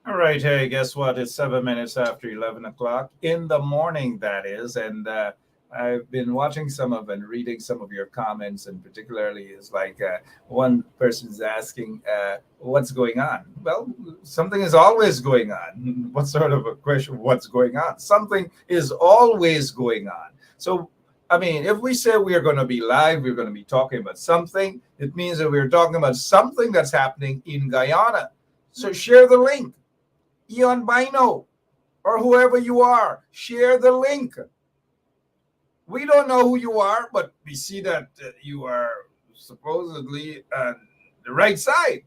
All right, hey, guess what? It's 7 minutes after 11 o'clock in the morning, that is. And I've been watching some of and reading some of your comments, and particularly is like one person's asking, what's going on? Well, something is always going on. What sort of a question? What's going on? Something is always going on. So, I mean, if we say we are going to be live, we're going to be talking about something, it means that we're talking about something that's happening in Guyana. So share the link. Eon Bino, or whoever you are, share the link. We don't know who you are, but we see that you are supposedly on the right side.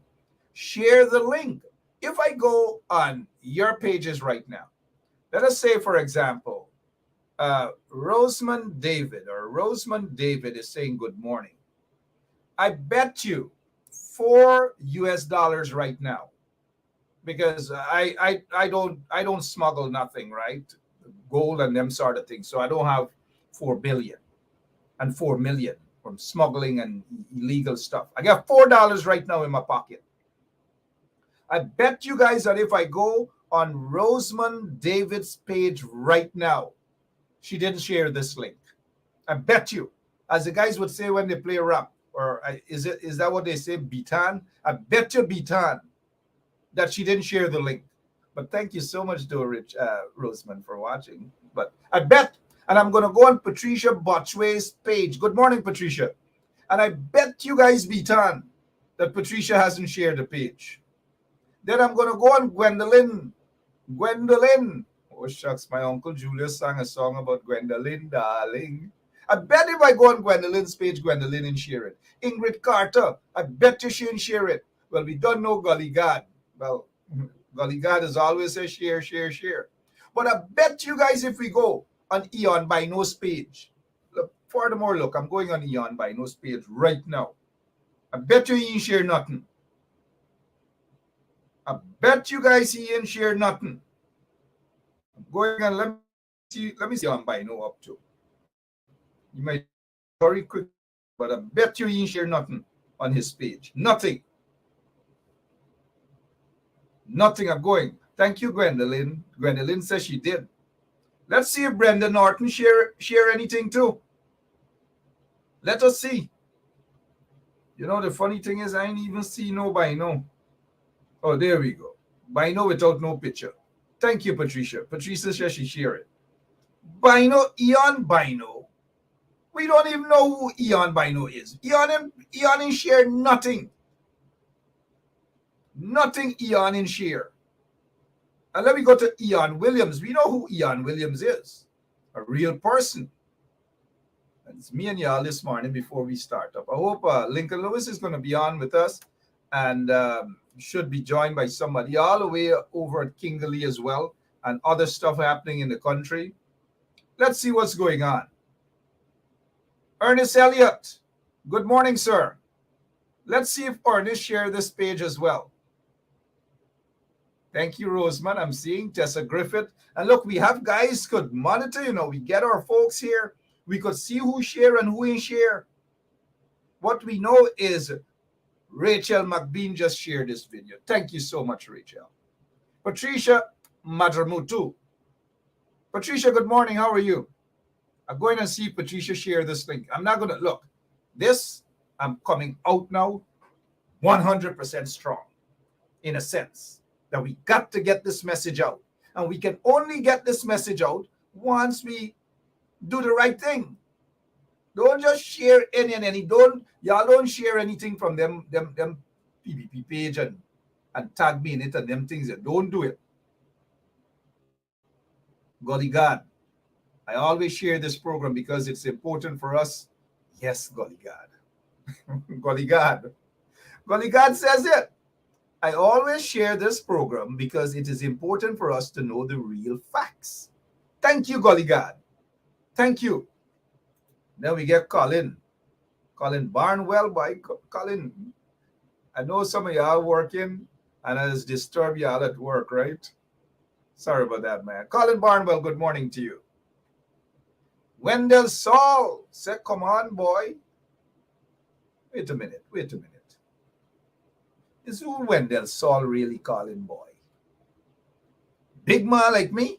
Share the link. If I go on your pages right now, let us say, for example, Rosemond David is saying good morning. I bet you $4 right now, because I don't smuggle nothing, right? Gold and them sort of things. So I don't have 4 billion and 4 million from smuggling and illegal stuff. I got $4 right now in my pocket. I bet you guys that if I go on Rosemond David's page right now, she didn't share this link. I bet you. as the guys would say when they play rap, or is that what they say, Bitan? I bet you Bitan that she didn't share the link. But thank you so much, though, Rich Roseman, for watching. But I bet, and I'm going to go on Patricia Botchway's page. Good morning, Patricia. And I bet you guys Bitan that Patricia hasn't shared the page. Then I'm going to go on Gwendolyn. Gwendolyn. Oh, shucks, my Uncle Julius sang a song about Gwendolyn, darling. I bet if I go on Gwendolyn's page, Gwendolyn and share it. Ingrid Carter, I bet you she and share it. Well, we don't know Golly God. Well, Golly God is always a share, share, share. But I bet you guys if we go on Eon Bino's page, look, furthermore, look, I'm going on Eon Bino's page right now. I bet you he ain't share nothing. I bet you guys he ain't share nothing. I'm going on, let me see on Bino up to. You might very quick, but I bet you he ain't share nothing on his page. Nothing. Nothing. I'm going. Thank you, Gwendolyn. Gwendolyn says she did. Let's see if Brenda Norton share anything too. Let us see. You know, the funny thing is I ain't even see no Bino. Oh, there we go. Bino without no picture. Thank you, Patricia. Patricia says she share it. Bino, Eon Bino. We don't even know who Eon Bino is. Eon and share nothing. Nothing Eon and share. And let me go to Eon Williams. We know who Eon Williams is. A real person. And it's me and y'all this morning before we start up. I hope Lincoln Lewis is going to be on with us and should be joined by somebody all the way over at Kingley as well and other stuff happening in the country. Let's see what's going on. Ernest Elliott. Good morning, sir. Let's see if Ernest shared this page as well. Thank you, Roseman. I'm seeing Tessa Griffith. And look, we have guys could monitor, you know, we get our folks here. We could see who share and who ain't share. What we know is Rachel McBean just shared this video. Thank you so much, Rachel. Patricia Madramutu. Patricia, good morning. How are you? I'm going to see Patricia share this link. I'm not going to look. This, I'm coming out now 100% strong in a sense that we got to get this message out. And we can only get this message out once we do the right thing. Don't just share any and any. Y'all don't share anything from them PvP page and tag me in it and them things. Don't do it. Golly God, I always share this program because it's important for us. Yes, Golly God. Golly God. Golly God says it. I always share this program because it is important for us to know the real facts. Thank you, Golly God. Thank you. Then we get Colin. Colin Barnwell. By Colin, I know some of y'all working and it's disturbed y'all at work, right? Sorry about that, man. Colin Barnwell, good morning to you. Wendell Saul said, come on, boy. Wait a minute. Is who Wendell Saul really calling boy? Big man like me?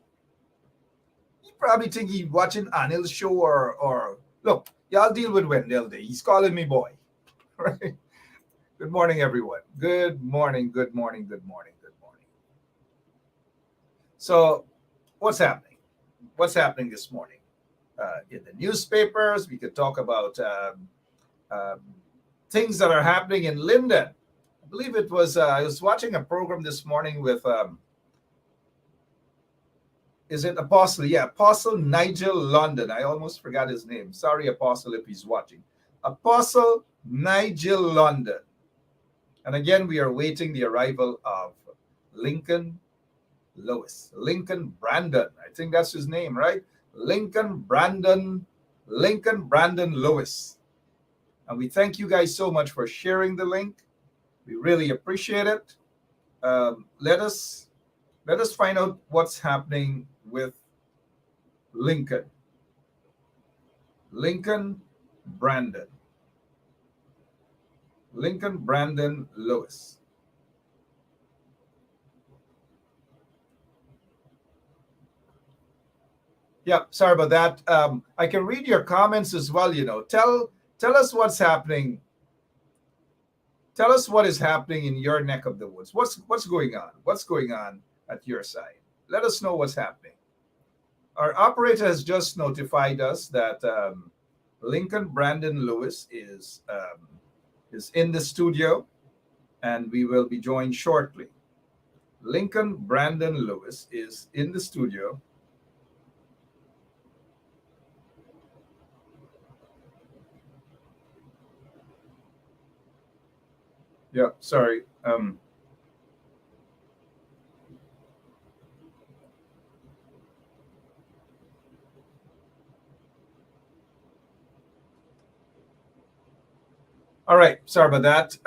He probably think he watching Anil's show or look, y'all deal with Wendell Day. He's calling me boy. Right? Good morning, everyone. Good morning. So what's happening? What's happening this morning? In the newspapers, we could talk about things that are happening in Linden. I believe it was, I was watching a program this morning with, is it Apostle? Yeah, Apostle Nigel London. I almost forgot his name. Sorry, Apostle, if he's watching. Apostle Nigel London. And again, we are waiting the arrival of Lincoln Lewis. Lincoln Brandon. I think that's his name, right? Lincoln Brandon Lewis. And we thank you guys so much for sharing the link. We really appreciate it. Let us find out what's happening with Lincoln Brandon Lewis. Yeah, sorry about that. I can read your comments as well. Tell us what's happening. Tell us what is happening in your neck of the woods. What's going on? What's going on at your side? Let us know what's happening. Our operator has just notified us that Lincoln Brandon Lewis is in the studio, and we will be joined shortly. Lincoln Brandon Lewis is in the studio. Yeah, sorry. All right, sorry about that.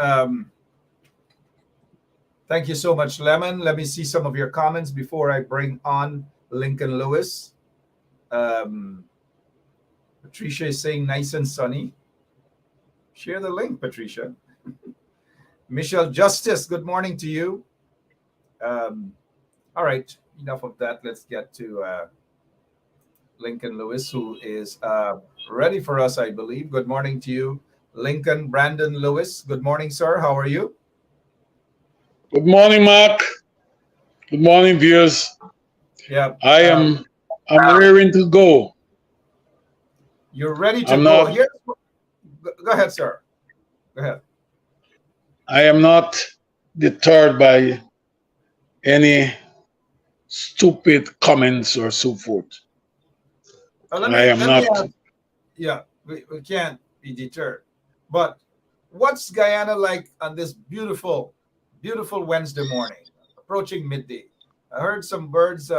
Thank you so much, Lemon. Let me see some of your comments before I bring on Lincoln Lewis. Um, Patricia is saying nice and sunny. Share the link, Patricia. Michelle Justice, good morning to you. Um, all right, enough of that. Let's get to Lincoln Lewis, who is ready for us, I believe. Good morning to you, Lincoln Brandon Lewis. Good morning, sir. How are you? Good morning, Mark. Good morning, viewers. Yeah, I am I'm raring to go. you're ready to I'm go. not Here, go ahead, sir. Go ahead. I am not deterred by any stupid comments or so forth. Let I me am let me not ask. Yeah, we can't be deterred. But what's Guyana like on this beautiful, beautiful Wednesday morning, approaching midday? I heard some birds,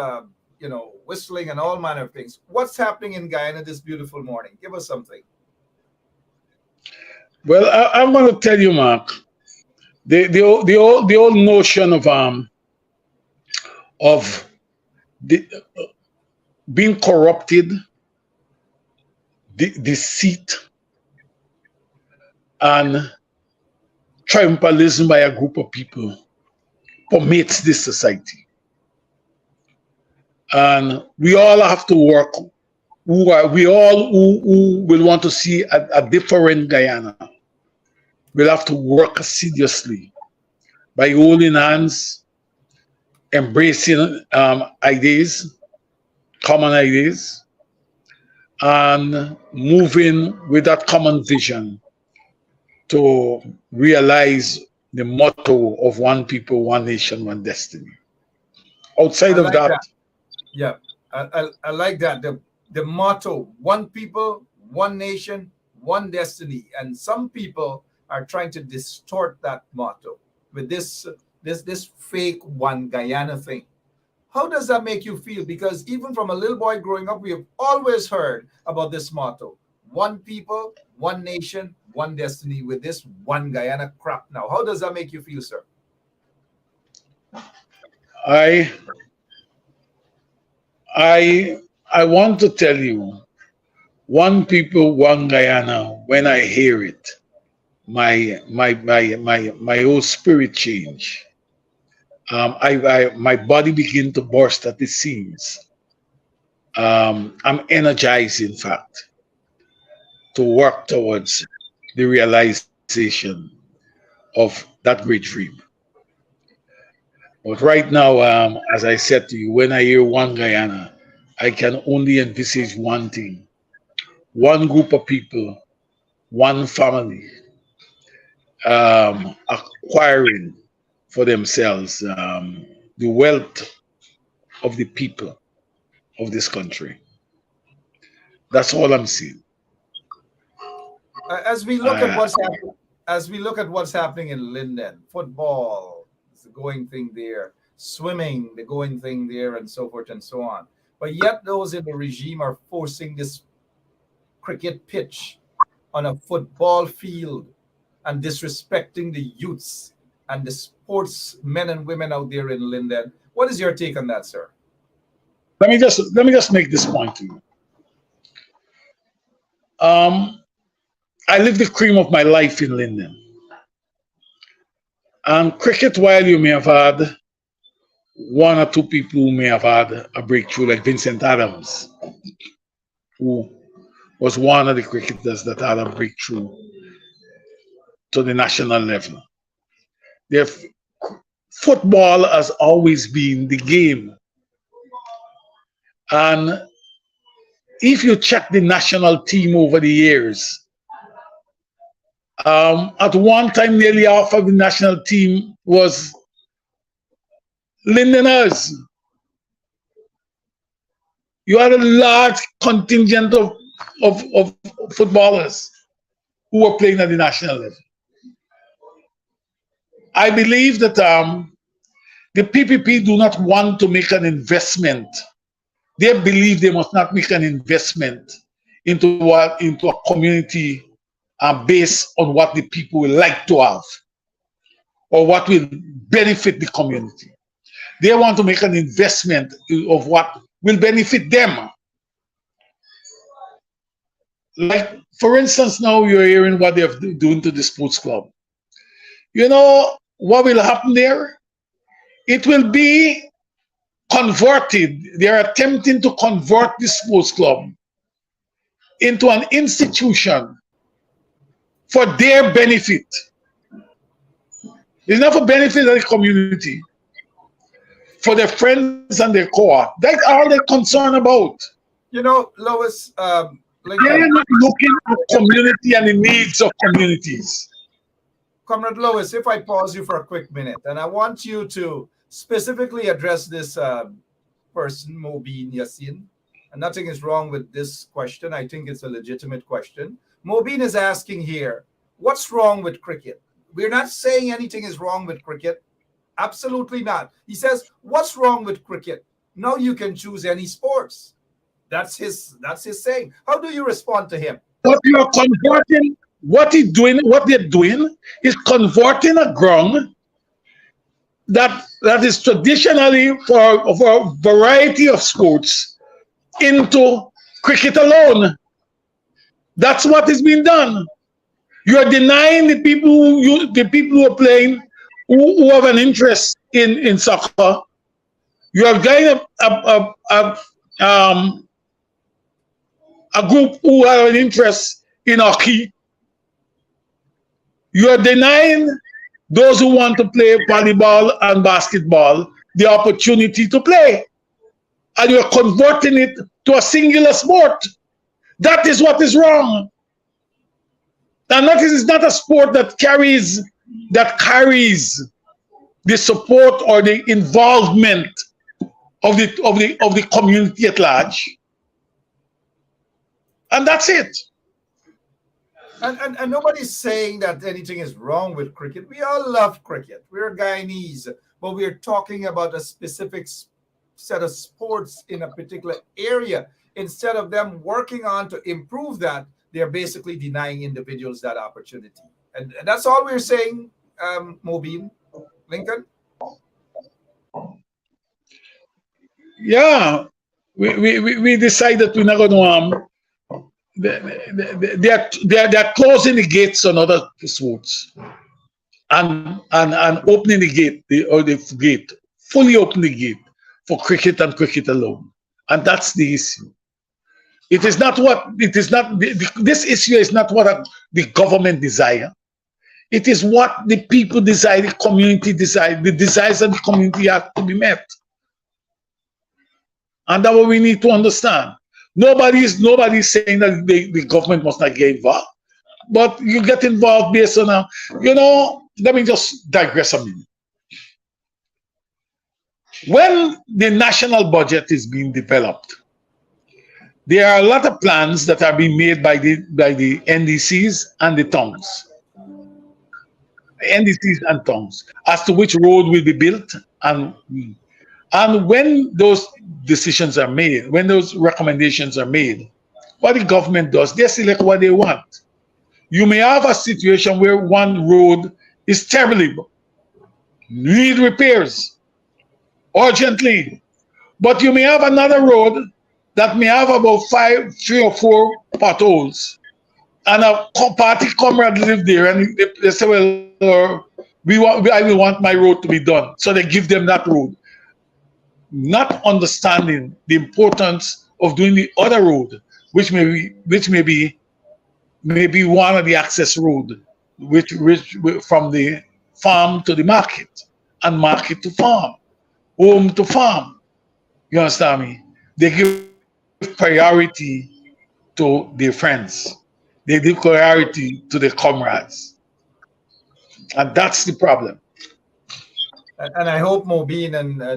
whistling and all manner of things. What's happening in Guyana this beautiful morning? Give us something. well I'm gonna tell you, Mark, the old notion of the, being corrupted, deceit and triumphalism by a group of people permeates this society. And we all have to work who will want to see a different Guyana will have to work assiduously by holding hands, embracing ideas, common ideas, and moving with that common vision to realize the motto of one people, one nation, one destiny. I Outside of like that, that. Yeah, I like that. The motto: one people, one nation, one destiny. And some people are trying to distort that motto with this fake one Guyana thing. How does that make you feel? Because even from a little boy growing up, we have always heard about this motto: one people, one nation, one destiny. With this one Guyana crap now, how does that make you feel, sir? I I I want to tell you, one people, one Guyana. When I hear it, my whole spirit change. My body begin to burst at the seams. I'm energized, in fact, to work towards the realization of that great dream. But right now, as I said to you, when I hear one Guyana, I can only envisage one thing: one group of people, one family, acquiring for themselves the wealth of the people of this country. That's all I'm seeing. As we look at Uh, what's happening, as we look at what's happening in Linden, football is the going thing there, swimming the going thing there, and so forth and so on. But yet, those in the regime are forcing this cricket pitch on a football field and disrespecting the youths and the sportsmen and women out there in Linden. What is your take on that, sir? let me just make this point to you. Um, I live the cream of my life in Linden. And cricket, while you may have had one or two people who may have had a breakthrough, like Vincent Adams, who was one of the cricketers that had a breakthrough to the national level. Their football has always been the game. And if you check the national team over the years, at one time, nearly half of the national team was Londoners. You had a large contingent of footballers who were playing at the national level. I believe that the PPP do not want to make an investment. They believe they must not make an investment into a community based on what the people will like to have or what will benefit the community. They want to make an investment of what will benefit them. Like, for instance, now you're hearing what they're doing to the sports club. You know what will happen there? It will be converted. They are attempting to convert the sports club into an institution for their benefit. It's not for benefit of the community, for their friends and their co-op. That's all they're concerned about. You know, Lois, They're Lincoln, not looking at community and the needs of communities. Comrade Lois, if I pause you for a quick minute, and I want you to specifically address this person, Mobeen Yassin. And nothing is wrong with this question. I think it's a legitimate question. Mobeen is asking here, what's wrong with cricket? We're not saying anything is wrong with cricket. Absolutely not. He says, what's wrong with cricket? Now you can choose any sports. That's his saying. How do you respond to him? But you are converting what they're doing is converting a ground that is traditionally for a variety of sports into cricket alone. That's what is being done. You are denying the people who are playing, who have an interest in soccer. You are getting a group who have an interest in hockey. You are denying those who want to play volleyball and basketball the opportunity to play. And you are converting it to a singular sport. That is what is wrong. And that is not a sport that carries the support or the involvement of the community at large. And that's it. And nobody's saying that anything is wrong with cricket. We all love cricket. We're Guyanese, but we're talking about a specific set of sports in a particular area. Instead of them working on to improve that, they're basically denying individuals that opportunity. And that's all we're saying, Mobeen, Lincoln. Yeah, we decided we're not going to they're closing the gates on other sports and opening the gate, fully open the gate for cricket and cricket alone. And that's the issue. It is not what it is not this issue is not what the government desire. It is what the people desire, the community desire, the desires of the community have to be met. And that's what we need to understand. Nobody's saying that the government must not get involved. But you get involved based on let me just digress a minute. When the national budget is being developed, there are a lot of plans that are being made by the NDCs and the towns. NDCs and towns as to which road will be built and when those decisions are made, when those recommendations are made, what the government does, they select what they want. You may have a situation where one road is terrible, need repairs urgently, but you may have another road that may have about 3 or 4 potholes, and a party comrade live there, and they say, well, I will want my road to be done, so they give them that road. not understanding the importance of doing the other road, which may be one of the access road, which from the farm to the market, and market to farm, home to farm. You understand me? They give priority to their friends. They give priority to their comrades, and that's the problem. And I hope Mobeen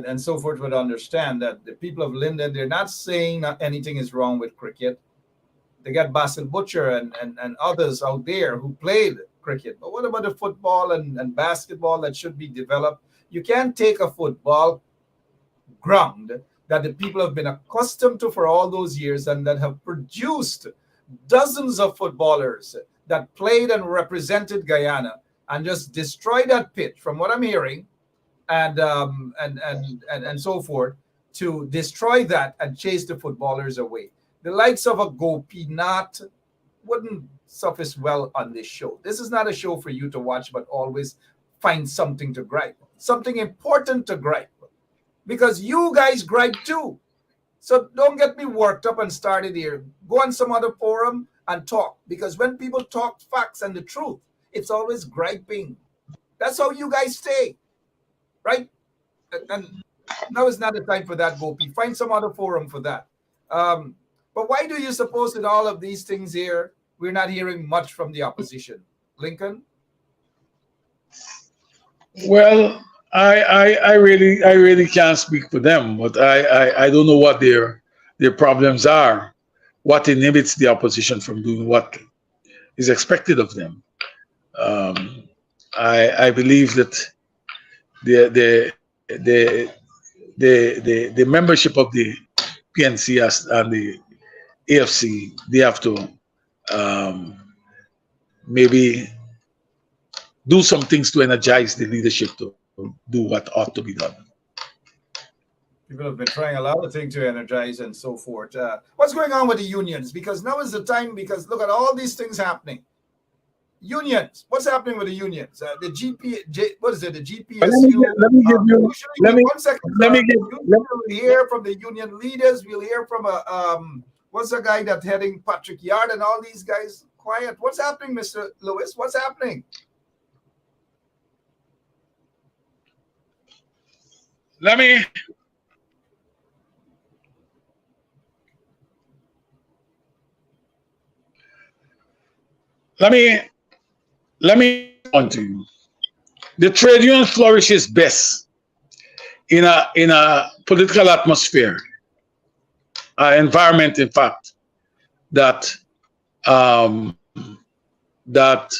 and so forth would understand that the people of Linden, they're not saying that anything is wrong with cricket. They got Basil Butcher and others out there who played cricket. But what about the football and basketball that should be developed? You can't take a football ground that the people have been accustomed to for all those years and that have produced dozens of footballers that played and represented Guyana and just destroy that pitch, from what I'm hearing, and so forth, to destroy that and chase the footballers away. The likes of a Gopi not wouldn't suffice well on this show. This is not a show for you to watch, but always find something to gripe, something important to gripe, because you guys gripe too. So don't get me worked up and started here. Go on some other forum and talk, because when people talk facts and the truth, it's always griping. That's how you guys stay, right? And now is not the time for that, Gopi. Find some other forum for that. But why do you suppose that all of these things here, we're not hearing much from the opposition? Lincoln? Well, I really can't speak for them, but I don't know what their problems are, what inhibits the opposition from doing what is expected of them. Um, I believe that the the the membership of the PNC and the AFC, they have to um, maybe do some things to energize the leadership to do what ought to be done. People have been trying a lot of things to energize and so forth. What's going on with the unions? Because now is the time, because look at all these things happening. Unions. What's happening with the unions? The what is it? The But let me GPSU. let me give you let Usually, me one second, let me sir. give Usually let, we'll hear from the union leaders. We'll hear from what's the guy that's heading Patrick Yard and all these guys. Quiet. What's happening, Mr. Lewis? What's happening? let me let me let me respond to you. The trade union flourishes best in a political atmosphere, environment, in fact, that um, that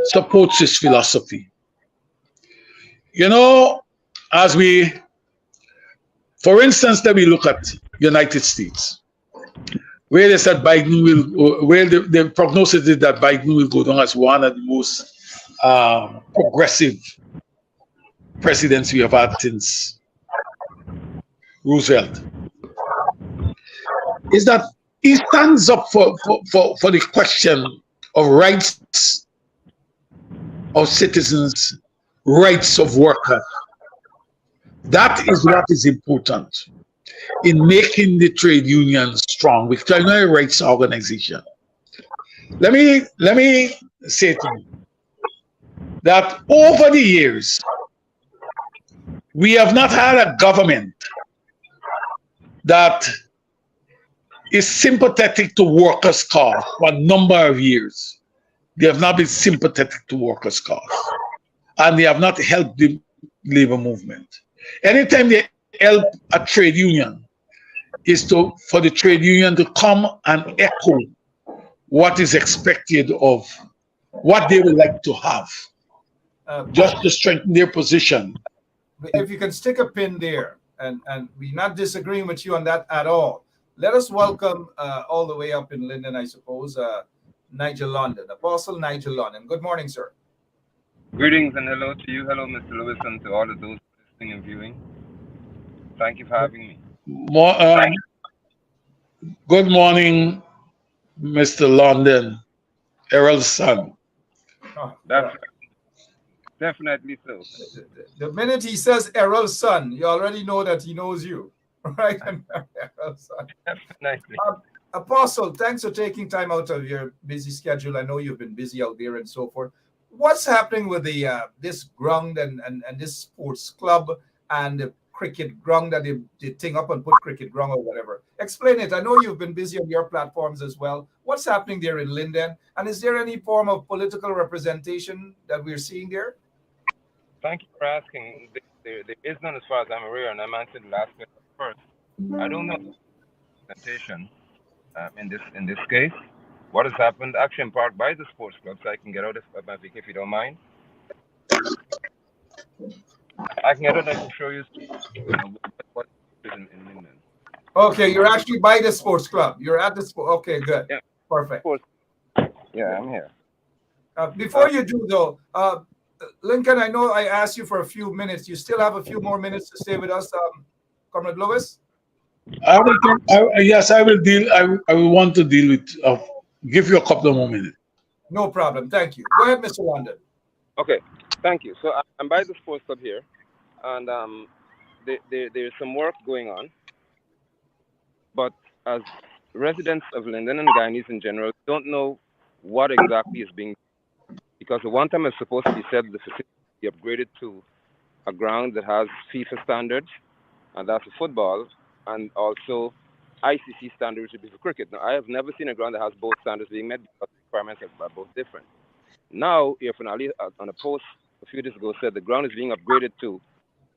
supports this philosophy. You know, as we, for instance, that we look at United States, where they said Biden will, where the prognosis is that Biden will go down as one of the most progressive presidents we have had since Roosevelt, is that he stands up for the question of rights of citizens, rights of workers. That is what is important in making the trade union strong, which are not a rights organization. Let me say to you that over the years we have not had a government that is sympathetic to workers' cause for a number of years. They have not been sympathetic to workers' cause, and they have not helped the labor movement. Anytime they help a trade union, is for the trade union to come and echo what is expected of what they would like to have, Uh, just to strengthen their position. if you can stick a pin there, and we're not disagreeing with you on that at all. Let us welcome all the way up in Linden, I suppose, Nigel London, Apostle Nigel London. Good morning, sir. Greetings and hello to you. Hello, Mr. Lewis, and to all of those listening and viewing. Thank you for having me. More, good morning, Mr. London, Errol's son. Oh, That's yeah. Definitely so. The minute he says Errol's son, you already know that he knows you, right? And Errol's son. Definitely. Apostle, thanks for taking time out of your busy schedule. I know you've been busy out there and so forth. What's happening with the this ground and this sports club and the cricket ground that they thing up and put cricket ground or whatever? Explain it. I know you've been busy on your platforms as well. What's happening there in Linden? And is there any form of political representation that we're seeing there? Thank you for asking. There is none as far as I'm aware, and I'm answering the last question first. I don't know presentation in this case. What has happened? Actually, I'm parked by the sports club, so I can get out of my vehicle if you don't mind. I can get out and I can show you what is in Linden. Okay, you're actually by the sports club. You're at the sport. Okay, good. Yeah, Perfect. sports. Yeah, I'm here. Before you do, though, Lincoln, I know I asked you for a few minutes. You still have a few more minutes to stay with us, Comrade Lewis? Yes, I will deal. I will want to deal with. Give you a couple of more minutes. No problem. Thank you. Go ahead, Mr. London. Okay, thank you. So I'm by the sports club here, and there's some work going on. But as residents of Linden and Guyanese in general, don't know what exactly is being, because the one time it's supposed to be said the facility be upgraded to a ground that has FIFA standards, and that's for football, and also ICC standards would be for cricket. Now, I have never seen a ground that has both standards being met because the requirements are both different. Now, Air Finale on a post a few days ago said the ground is being upgraded to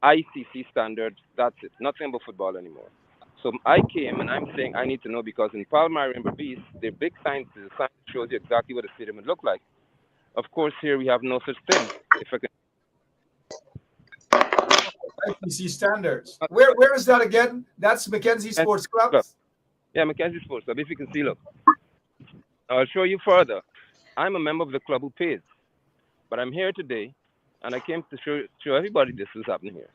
ICC standards. That's it. Nothing about football anymore. So I came and I'm saying I need to know because in Palmyra and Berbice, the big signs, the sign shows you exactly what the stadium would look like. Of course, here we have no such thing. If I can, IPC standards. Where is that again? That's Mackenzie Sports Club? Yeah, Mackenzie Sports Club. If you can see, look. I'll show you further. I'm a member of the club who pays. But I'm here today, and I came to show everybody this is happening here.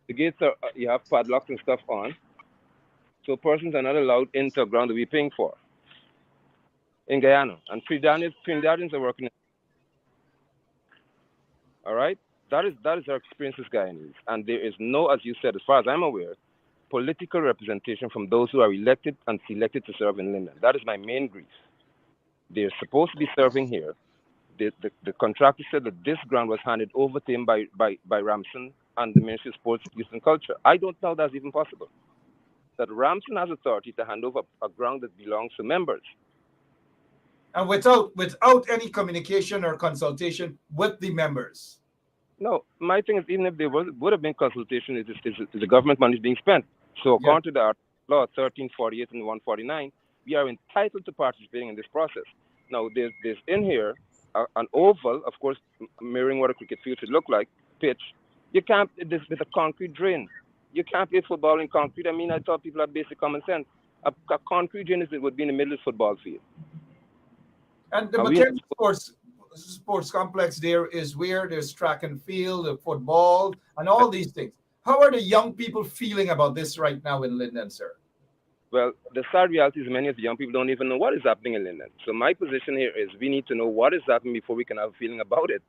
The gates are, you have padlocks and stuff on. So persons are not allowed into a ground that we're paying for in Guyana. And Trinidadians are working. All right? That is our experience as Guyanese. And there is no, as you said, as far as I'm aware, political representation from those who are elected and selected to serve in Linden. That is my main grief. They're supposed to be serving here. The contractor said that this ground was handed over to him by Ramson and the Ministry of Sports, Youth and Culture. I don't know that's even possible. That Ramson has authority to hand over a ground that belongs to members. And without any communication or consultation with the members. No, my thing is, even if there would have been consultation, is the government money is being spent. So according to the law 1348 and 149, we are entitled to participating in this process. Now, there's in here an oval, of course, mirroring what a cricket field should look like, pitch. You can't, this with a concrete drain. You can't play football in concrete. I mean, I thought people have basic common sense. A concrete drain would be in the middle of the football field. And the Mackenzie Sports Complex there is where there's track and field, the football, and all these things. How are the young people feeling about this right now in Linden, sir? Well, the sad reality is many of the young people don't even know what is happening in Linden. So my position here is we need to know what is happening before we can have a feeling about it.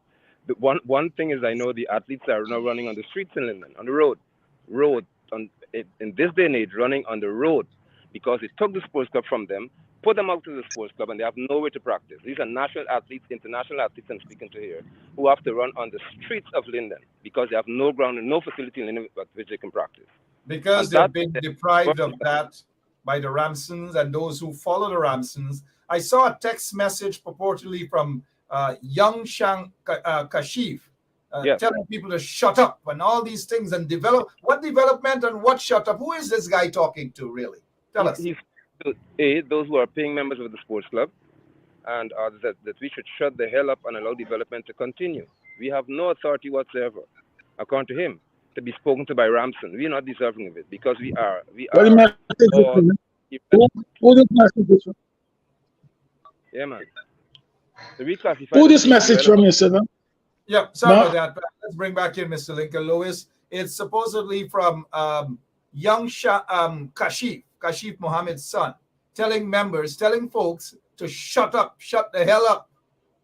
The one thing is I know the athletes are now running on the streets in Linden, on the road, in this day and age, running on the road because it took the sports club from them, put them out to the sports club, and they have nowhere to practice. These are national athletes, international athletes I'm speaking to here, who have to run on the streets of Linden because they have no ground and no facility in Linden at which they can practice. Because they've been deprived of that by the Ramsons and those who follow the Ramsons. I saw a text message purportedly from young Kashif telling people to shut up and all these things and develop. What development and what shut up? Who is this guy talking to, really? Tell us. He's those who are paying members of the sports club, and that we should shut the hell up and allow development to continue. We have no authority whatsoever, according to him, to be spoken to by Ramson. We are not deserving of it because we are. Who this message from? Yeah, man. The reclassified. Who this message from, you said? Yeah, sorry about that. Let's bring back in Mr. Lincoln Lewis. It's supposedly from young Kashif Mohammed's son, telling folks to shut up, shut the hell up,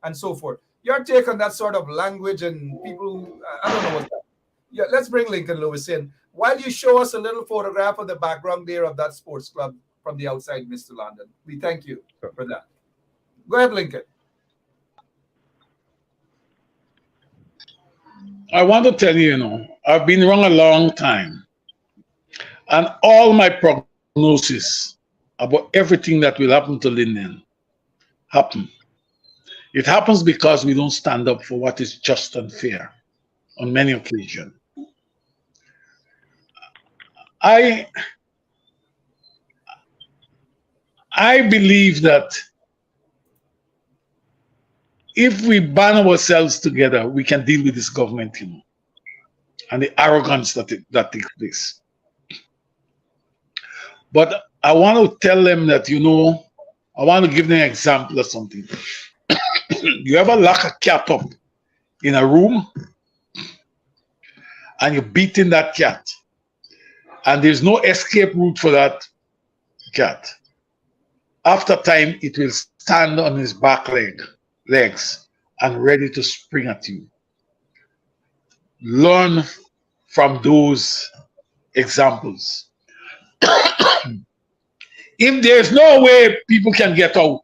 and so forth. Your take on that sort of language and people who, I don't know what's that. Yeah, let's bring Lincoln Lewis in. While you show us a little photograph of the background there of that sports club from the outside, Mr. London. We thank you for that. Go ahead, Lincoln. I want to tell you, I've been wrong a long time. And all my prognosis about everything that will happen to Linden happen. It happens because we don't stand up for what is just and fair on many occasions. I I believe that if we band ourselves together, we can deal with this government, and the arrogance that takes place. But I want to tell them that, I want to give them an example of something. You ever lock a cat up in a room and you're beating that cat, and there's no escape route for that cat? After time, it will stand on his legs and ready to spring at you. Learn from those examples. If there's no way people can get out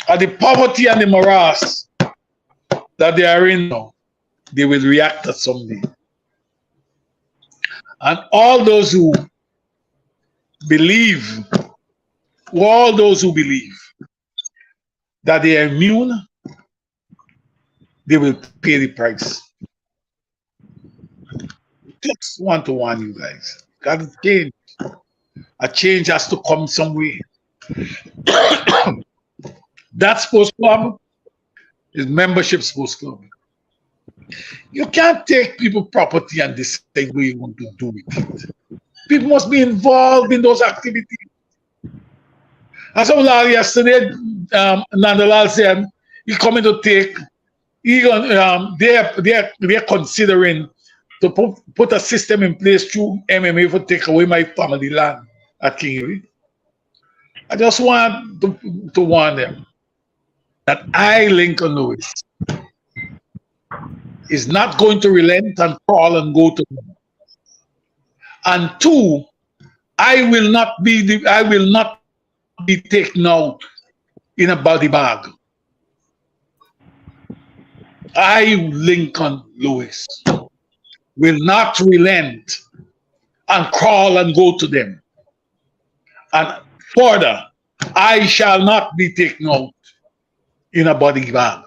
of the poverty and the morass that they are in now, they will react at someday. And all those who believe that they are immune, they will pay the price. Just want to warn you guys. Got to change. A change has to come some way. That sports club is membership sports club. You can't take people property and decide what you want to do with it. People must be involved in those activities. As someone yesterday, Nandalal said, he's coming to take. They're considering to put a system in place through MMA for take away my family land at Kingery. I just want to warn them that I, Lincoln Lewis, is not going to relent and crawl and go to them. And two, I will not be taken out in a body bag. I, Lincoln Lewis, will not relent and crawl and go to them. And further, I shall not be taken out in a body bag.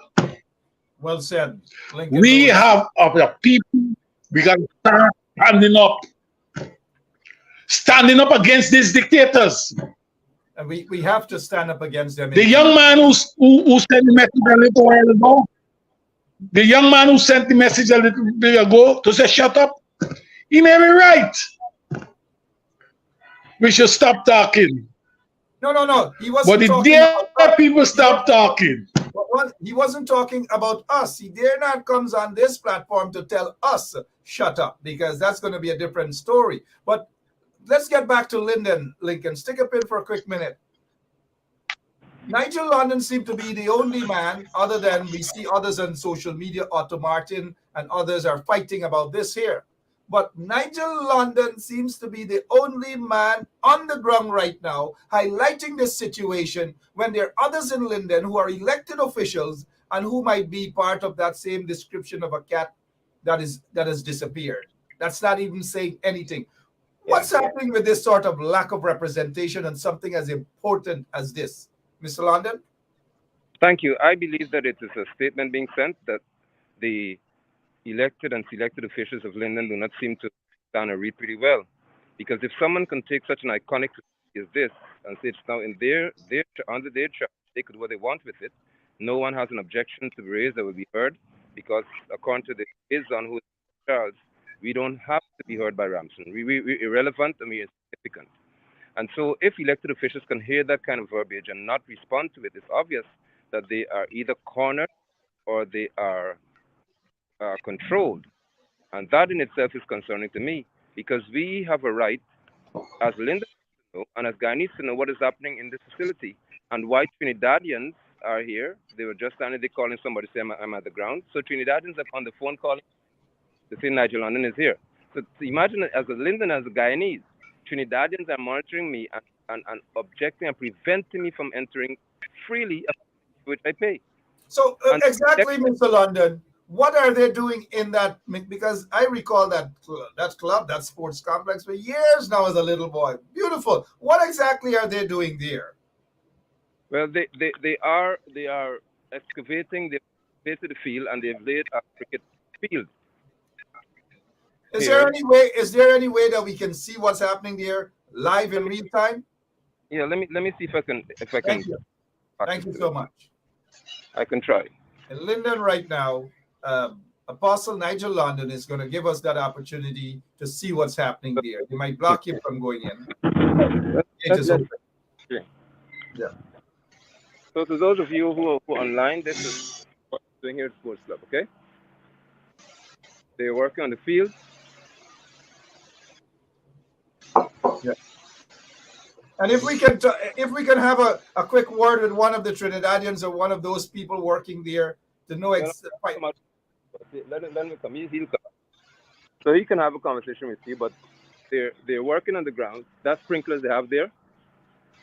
Well said, Lincoln We Lewis. have other people, we got to start standing up against these dictators. And we have to stand up against them. The young man who sent the message a little while ago, the young man who sent the message a little bit ago to say shut up, he may be right. We should stop talking. No. He wasn't But the talking dare about people stop talking. He wasn't talking about us. He dare not comes on this platform to tell us shut up, because that's going to be a different story. But let's get back to Lincoln. Stick a pin for a quick minute. Nigel London seemed to be the only man, other than we see others on social media, Otto Martin and others are fighting about this here. But Nigel London seems to be the only man on the ground right now highlighting this situation, when there are others in Linden who are elected officials and who might be part of that same description of a cat that has disappeared. That's not even saying anything. What's happening with this sort of lack of representation on something as important as this? Mr. London? Thank you. I believe that it is a statement being sent that the elected and selected officials of Linden do not seem to understand or read pretty well. Because if someone can take such an iconic facility as this and say it's now in under their charge, they could do what they want with it. No one has an objection to be raised that will be heard, because according to the liaison who is in charge, we don't have to be heard by Ramson. We're irrelevant and we're insignificant. And so if elected officials can hear that kind of verbiage and not respond to it, it's obvious that they are either cornered or they are controlled. And that in itself is concerning to me, because we have a right, as Linda to know, and as Guyanese to know what is happening in this facility, and why Trinidadians are here. They were just standing there calling somebody, say I'm at the ground. So Trinidadians are on the phone calling to say Nigel London is here. So imagine as a Linden, as a Guyanese, Trinidadians are monitoring me and objecting and preventing me from entering freely, which I pay. So And exactly, Mr. London, what are they doing in that? Because I recall that club, that sports complex for years now as a little boy. Beautiful. What exactly are they doing there? well, they are excavating. They've excavated the field and they've laid a cricket field Is there here. any way? Is there any way that we can see what's happening there live in real time? Yeah, let me see if I can Thank you. access Thank you to so it. much. I can try. In Linden right now, Apostle Nigel London is going to give us that opportunity to see what's happening there. You might block him from going in. It is Let's open. see. Yeah. So to those of you who are online, this is what we're doing here at Sports Club. Okay, they're working on the field. Yeah. And if we can have a quick word with one of the Trinidadians or one of those people working there to know No, no, let me come. He'll come. So he can have a conversation with you. But they're working on the ground. That's sprinklers they have there,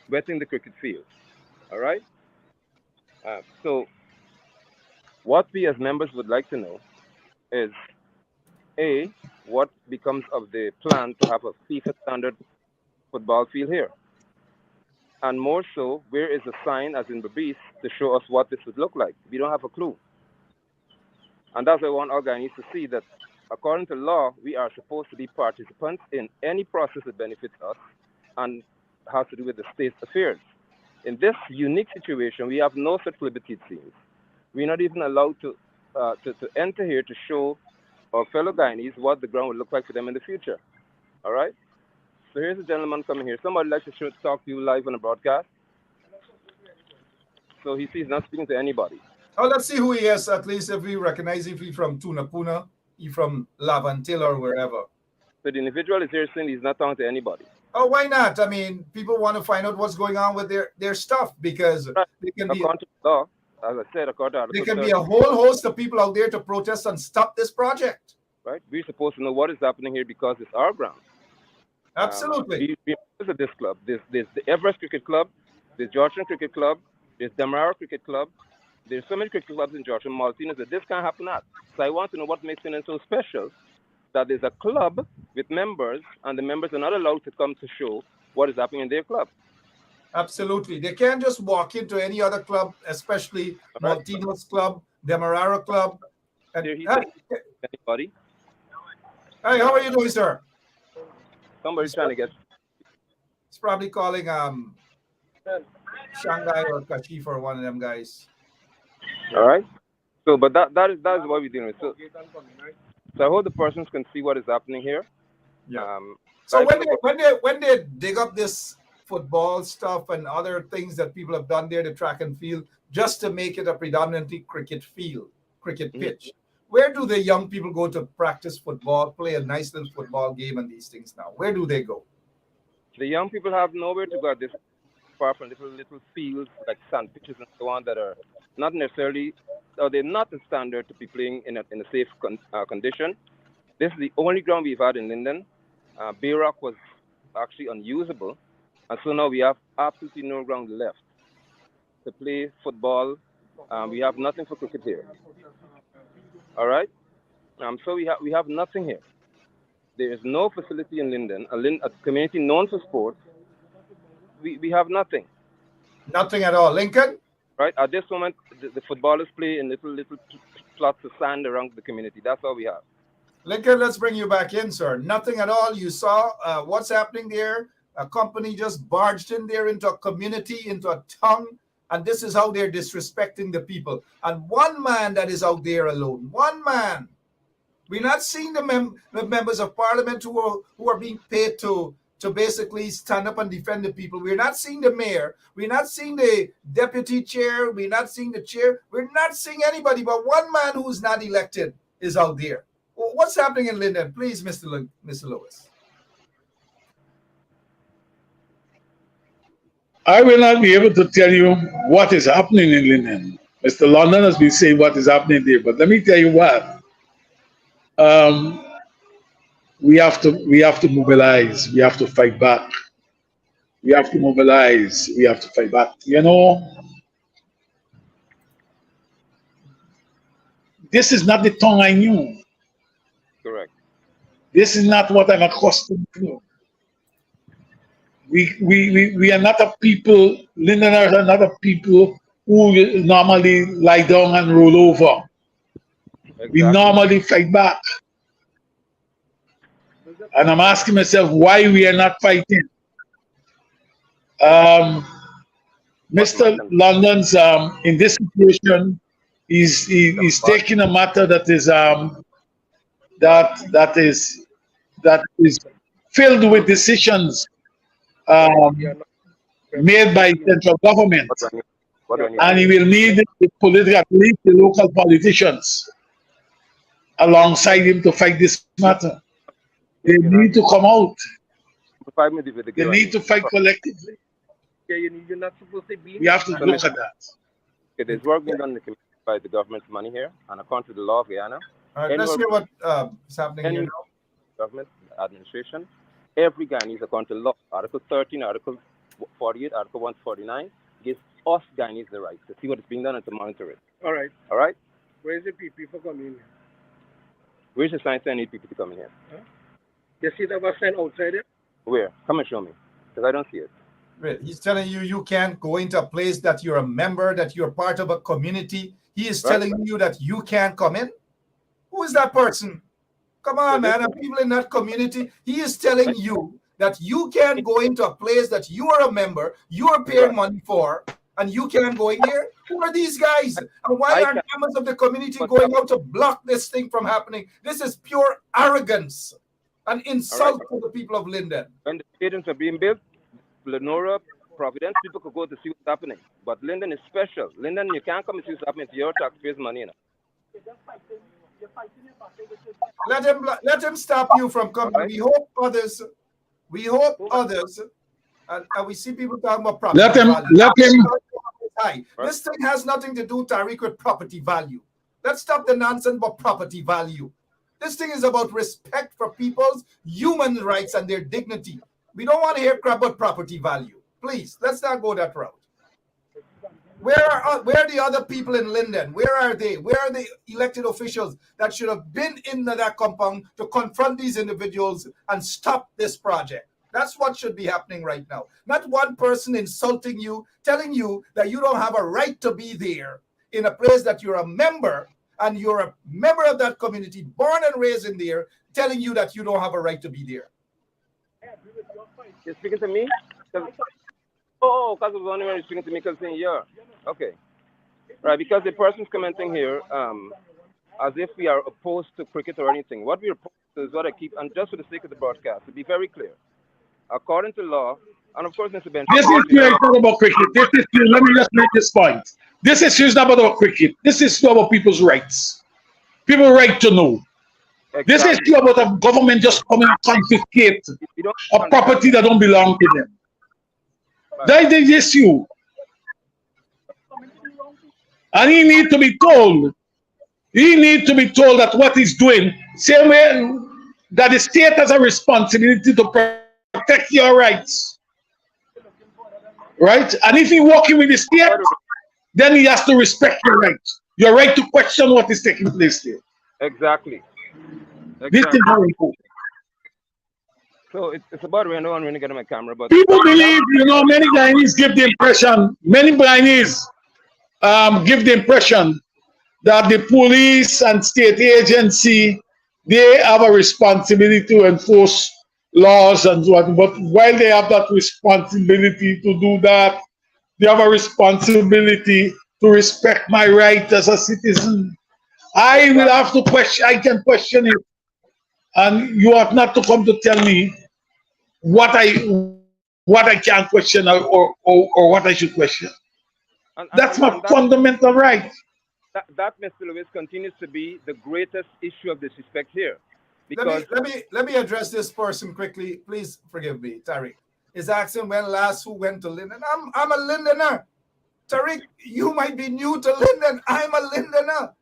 wetting the cricket field. All right. So what we as members would like to know is a what becomes of the plan to have a FIFA standard football field here, and more so, where is the sign, as in Babis, to show us what this would look like? We don't have a clue. And that's why I want our Guyanese to see that, according to law, we are supposed to be participants in any process that benefits us and has to do with the state's affairs. In this unique situation, we have no such liberty, it seems. We're not even allowed to enter here to show our fellow Guyanese what the ground would look like for them in the future. All right? So here's a gentleman coming here. Somebody like to talk to you live on a broadcast. So he sees not speaking to anybody. Oh, let's see who he is. At least if we recognize if he's from Tunapuna, he's from Lavantil or wherever. So the individual is here saying he's not talking to anybody. Oh, why not? I mean, people want to find out what's going on with their stuff because Right. they can be According to the law, as I said, according to there Article can 30, be a whole host of people out there to protest and stop this project. right? We're supposed to know what is happening here because it's our ground. Absolutely. We members of this club. There's the Everest Cricket Club, there's Georgian Cricket Club, there's Demerara Cricket Club. There's so many cricket clubs in Georgia, Maltinas, that this can't happen at. So I want to know what makes it so special that there's a club with members and the members are not allowed to come to show what is happening in their club. Absolutely. They can't just walk into any other club, especially Right. Maltino's club, Demerara club. And, There he hey, anybody. hey, how are you doing, sir? Somebody's trying to get. He's probably calling Shanghai or Kashif or one of them guys. All right. So, but that is what we're doing. So I hope the persons can see what is happening here. Yeah. So guys, when they dig up this football stuff and other things that people have done there, the track and field, just to make it a predominantly cricket field, cricket pitch, where do the young people go to practice football, play a nice little football game and these things now? Where do they go? The young people have nowhere to go at this, apart from little fields like sand pitches and so on that are not necessarily, or they're not the standard to be playing in a safe condition. This is the only ground we've had in Linden. Bayrock was actually unusable, and so now we have absolutely no ground left to play football. We have nothing for cricket here. All right. So we have nothing here. There is no facility in Linden, a community known for sports. We have nothing. Nothing at all. Lincoln? Right? At this moment, the footballers play in little plots of sand around the community. That's all we have. Lincoln, let's bring you back in, sir. Nothing at all. You saw what's happening there. A company just barged in there into a community, into a town, and this is how they're disrespecting the people. And one man that is out there alone, one man. We're not seeing the members of parliament who are being paid to basically stand up and defend the people. We're not seeing the mayor. We're not seeing the deputy chair. We're not seeing the chair. We're not seeing anybody, but one man who's not elected is out there. Well, what's happening in Linden? Please, Mr. Lewis. I will not be able to tell you what is happening in Linden. Mr. London has been saying what is happening there, but let me tell you what. Um, we have to mobilize. We have to fight back. We have to mobilize. We have to fight back. This is not the tongue I knew. Correct. This is not what I'm accustomed to. We are not a people, Londoners are not a people who normally lie down and roll over. We Exactly. normally fight back. And I'm asking myself why we are not fighting. Um, What my Mr. London's in this situation is taking a matter that is filled with decisions um, made by central government, what do I need? What do I need to and he do? will need at least the local politicians alongside him to fight this matter. They You're need not to come out. 5 minutes with the They girl I need need. to fight collectively. Yeah, you're not supposed to be We here. have to So, look at that. okay, there's work being done in the community by the government's money here, and according to the law of Guyana, All right, let's anywhere hear what is happening here any now. government administration, every Guyanese according to law, Article 13, Article 48, Article 149, gives us Guyanese the right to see what is being done and to monitor it. All right. All right? Where's the PP for coming in? Where's the science I need people to come in here? Huh? You see that was sent outside there? Where? Come and show me, because I don't see it. Right. He's telling you you can't go into a place that you're a member, that you're part of a community. He is Right. telling you that you can't come in. Who is that person? Come So on, this man. And people in that community, he is telling you that you can't go into a place that you are a member, you are paying Right. money for, and you can't go in here. Who are these guys? And why I aren't can, members of the community but going out to block this thing from happening? This is pure arrogance and all right. insult to the people of Linden. When the stadiums are being built, Lenora, Providence, people could go to see what's happening. But Linden is special. Linden, you can't come and see what's happening to your taxpayers' money. You know? Let him stop you from All coming. right? We hope others, and we see people talking about property Let him value. let him Hi. This thing has nothing to do, Tariq, with property value. Let's stop the nonsense about property value. This thing is about respect for people's human rights and their dignity. We don't want to hear crap about property value. Please, let's not go that route. Where are the other people in Linden? Where are they? Where are the elected officials that should have been in that compound to confront these individuals and stop this project? That's what should be happening right now. Not one person insulting you, telling you that you don't have a right to be there in a place that you're a member and you're a member of that community, born and raised in there, telling you that you don't have a right to be there. You're speaking to me? Oh, because of the only one you're speaking to me because saying, yeah. Okay. Right, because the person's commenting here as if we are opposed to cricket or anything. What we're opposed to is what I keep, and just for the sake of the broadcast, to be very clear, according to law, and of course, Mr. Ben, This issue is not about cricket. This issue, let me just make this point. This issue is not about cricket. This is about people's rights. People's right to know. This exactly. issue about a government just coming and confiscate You don't a property that don't belong to them. Right. That is the issue. And he need to be told. He need to be told that what he's doing, same way that the state has a responsibility to protect your rights. Right? And if he's working with the state, then he has to respect your right to question what is taking place there. Exactly. This is very important. So it's about when no one really get on my camera, but People believe, many Guyanese give the impression, many Guyanese give the impression that the police and state agency, they have a responsibility to enforce laws and so on. But while they have that responsibility to do that, they have a responsibility to respect my right as a citizen. I will have to question, I can question it. And you have not to come to tell me what I can question or what I should question. That's my fundamental right. That, Mr. Lewis, continues to be the greatest issue of disrespect here. Because let me address this person quickly. Please forgive me, Tariq. is asking when last who went to Linden. I'm a Lindener. Tariq, you might be new to Linden. I'm a Lindener.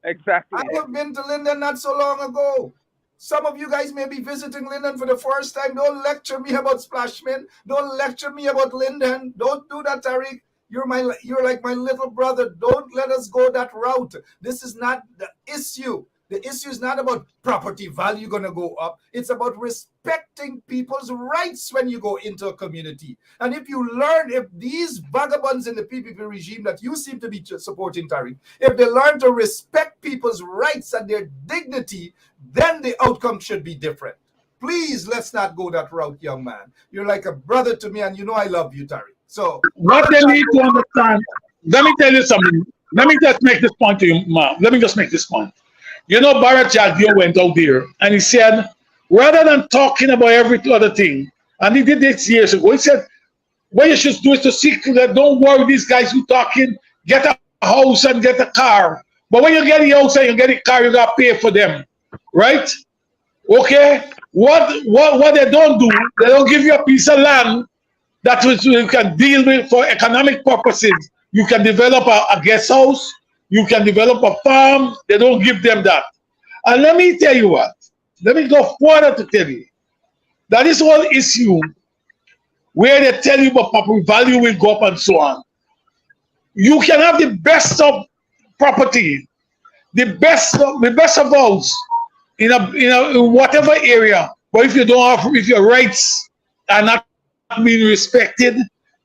I Exactly. have been to Linden not so long ago. Some of you guys may be visiting Linden for the first time. Don't lecture me about Splashman. Don't lecture me about Linden. Don't do that, Tariq. You're like my little brother. Don't let us go that route. This is not the issue. The issue is not about property value going to go up. It's about respecting people's rights when you go into a community. And if you learn, if these vagabonds in the PPP regime that you seem to be supporting, Tariq, if they learn to respect people's rights and their dignity, then the outcome should be different. Please, let's not go that route, young man. You're like a brother to me, and you know I love you, Tariq. So What they need to understand, let me tell you something. Let me just make this point to you, Ma. Let me just make this point. You know, Barrett Jagdio went out there and he said, rather than talking about every other thing, and he did this years ago, he said, what you should do is to seek that don't worry these guys who talking, get a house and get a car. But when you get the house and you get the car, you gotta pay for them. Right? Okay? What they don't do, they don't give you a piece of land that you can deal with for economic purposes. You can develop a guest house, you can develop a farm, they don't give them that. And let me tell you what, let me go further to tell you that this whole issue where they tell you about property value will go up and so on. You can have the best of property, the best of house in whatever area, but if you don't have, if your rights are not being respected,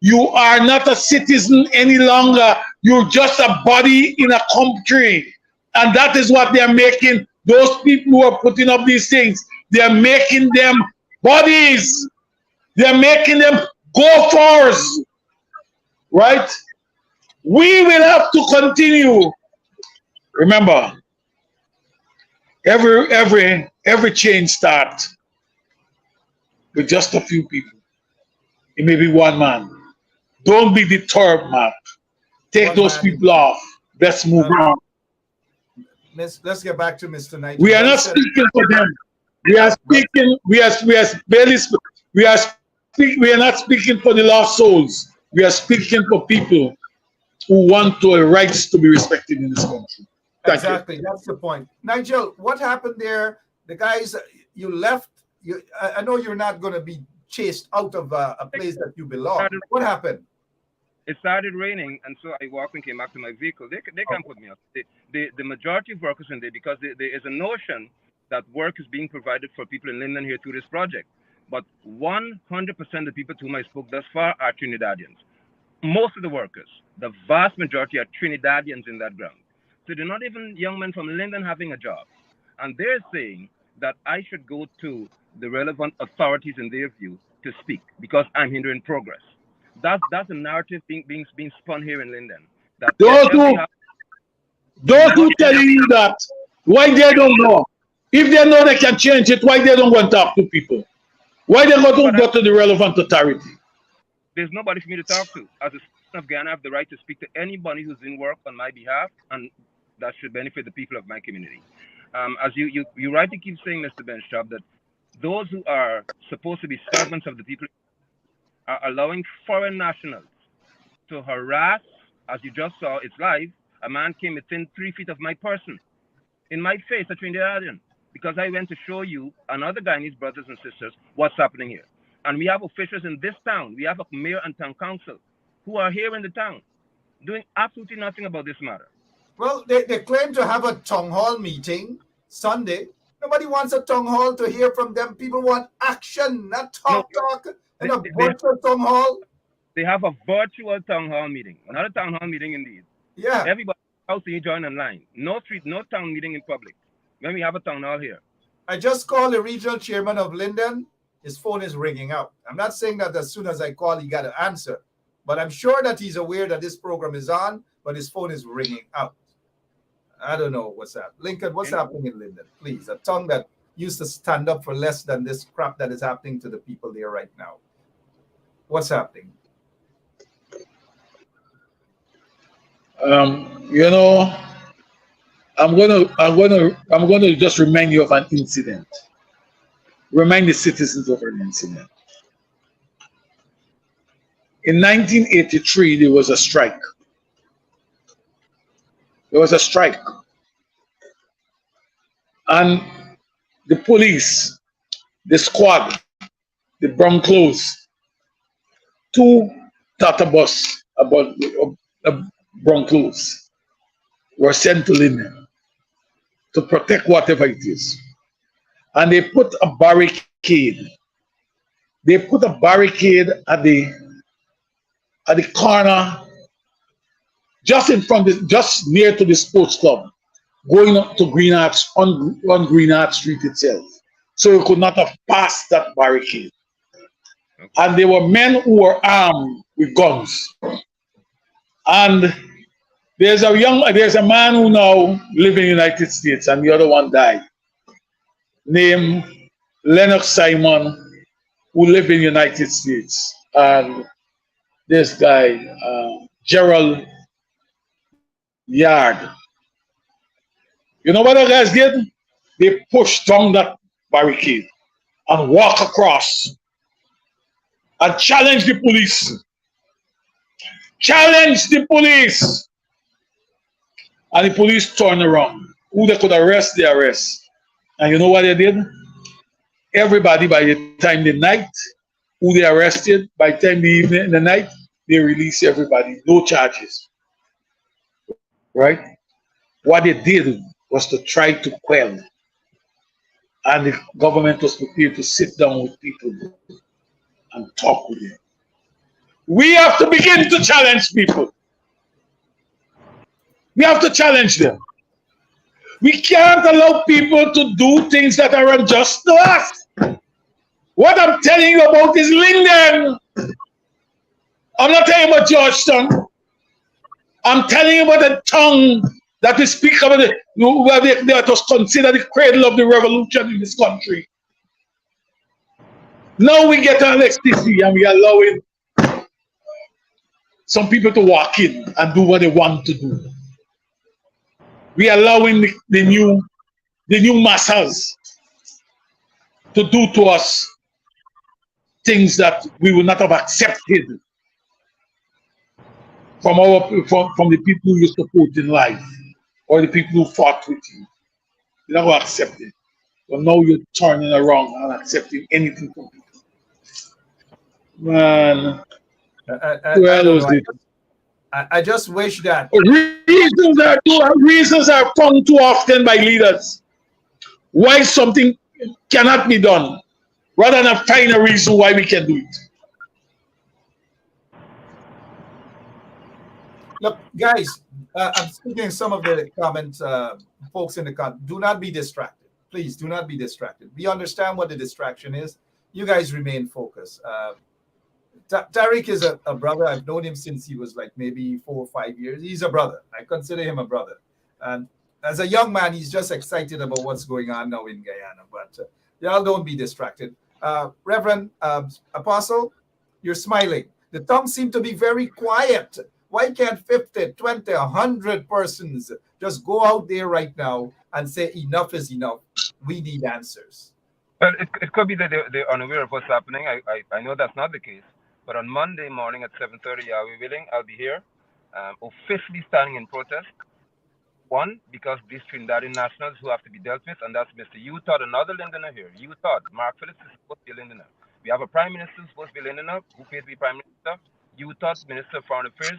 you are not a citizen any longer. You're just a body in a country. And that is what they're making those people who are putting up these things. They're making them bodies. They're making them gophers. Right? We will have to continue. Remember, every change starts with just a few people. It may be one man. Don't be deterred, man. Take one those man. people off. Let's move on. Let's get back to Mr. Nigel. We are not speaking for them. We are speaking. We are not speaking for the lost souls. We are speaking for people who want their rights to be respected in this country. Thank Exactly. you. That's the point. Nigel, what happened there? The guys, you left. I know you're not going to be chased out of a place that you belong. What happened? It started raining, and so I walked and came back to my vehicle. They can't put me up. The majority of workers in there, because there is a notion that work is being provided for people in Linden here through this project. But 100% of the people to whom I spoke thus far are Trinidadians. Most of the workers, the vast majority are Trinidadians in that ground. So they're not even young men from Linden having a job. And they're saying that I should go to the relevant authorities in their view to speak because I'm hindering progress. That's a narrative being spun here in Linden. That Those who telling you that, why they don't know? If they know they can change it, why they don't go and talk to people? Why they don't go to the relevant authority? There's nobody for me to talk to. As a citizen of Guyana, I have the right to speak to anybody who's in work on my behalf, and that should benefit the people of my community. As you rightly keep saying, Mr. Benchop, that those who are supposed to be servants of the people are allowing foreign nationals to harass, as you just saw, it's live. A man came within 3 feet of my person, in my face, a Trinidadian, because I went to show you and other Guyanese brothers and sisters what's happening here. And we have officials in this town. We have a mayor and town council who are here in the town doing absolutely nothing about this matter. Well, they claim to have a town hall meeting Sunday. Nobody wants a town hall to hear from them. People want action, not talk in a virtual town hall. They have a virtual town hall meeting, not a town hall meeting indeed. Yeah. Everybody else you join online. No town meeting in public. When we have a town hall here. I just called the regional chairman of Linden. His phone is ringing out. I'm not saying that as soon as I call, he got an answer. But I'm sure that he's aware that this program is on, but his phone is ringing out. I don't know what's that. Lincoln, what's happening in Linden? Please, a tongue that used to stand up for less than this crap that is happening to the people there right now. What's happening? You know, I'm gonna just remind you of an incident. Remind the citizens of an incident. In 1983, there was a strike. There was a strike. And the police, the squad, the brown clothes, two Tata bus about brown clothes were sent to Linden to protect whatever it is. And they put a barricade. They put a barricade at the corner, just in front, just near to the sports club, going up to Green Arch on Green Arch Street itself. So you could not have passed that barricade. And there were men who were armed with guns. And there's a man who now lives in the United States, and the other one died, named Lennox Simon, who lived in the United States. And this guy, Gerald Yard. You know what the guys did? They pushed down that barricade and walked across and challenged the police. Challenged the police. And the police turned around. Who they could arrest, they arrest. And you know what they did? Everybody, by the time the night, who they arrested, by the time the evening, the night, they released everybody. No charges. Right? What they did was to try to quell. And the government was prepared to sit down with people and talk with them. We have to begin to challenge people. We have to challenge them. We can't allow people to do things that are unjust to us. What I'm telling you about is Linden. I'm not telling you about Georgetown. I'm telling you about the tongue that we speak about, that was considered the cradle of the revolution in this country. Now we get an ecstasy and we are allowing some people to walk in and do what they want to do. We are allowing the new masses to do to us things that we would not have accepted from the people who you support in life or the people who fought with you. You're not going to accept it. But now you're turning around and accepting anything from people. Man, I just wish that reasons are found too often by leaders why something cannot be done, rather than find a reason why we can do it. Look, guys, I'm speaking some of the comments, folks in the comments. Do not be distracted. Please do not be distracted. We understand what the distraction is. You guys remain focused. Tariq is a brother. I've known him since he was like maybe 4 or 5 years. He's a brother. I consider him a brother. And as a young man, he's just excited about what's going on now in Guyana. But y'all don't be distracted. Reverend Apostle, you're smiling. The tongue seemed to be very quiet. Why can't 50, 20, 100 persons just go out there right now and say enough is enough? We need answers. Well, it could be that they're unaware of what's happening. I know that's not the case. But on Monday morning at 7:30, are we willing? I'll be here, officially standing in protest. One, because these Trinidadian nationals who have to be dealt with, and that's Mr. Utah, another Lindoner here. Utah, Mark Phillips is supposed to be a Lindoner. We have a prime minister who's supposed to be a Lindoner, who pays to be prime minister. Utah, Minister of Foreign Affairs.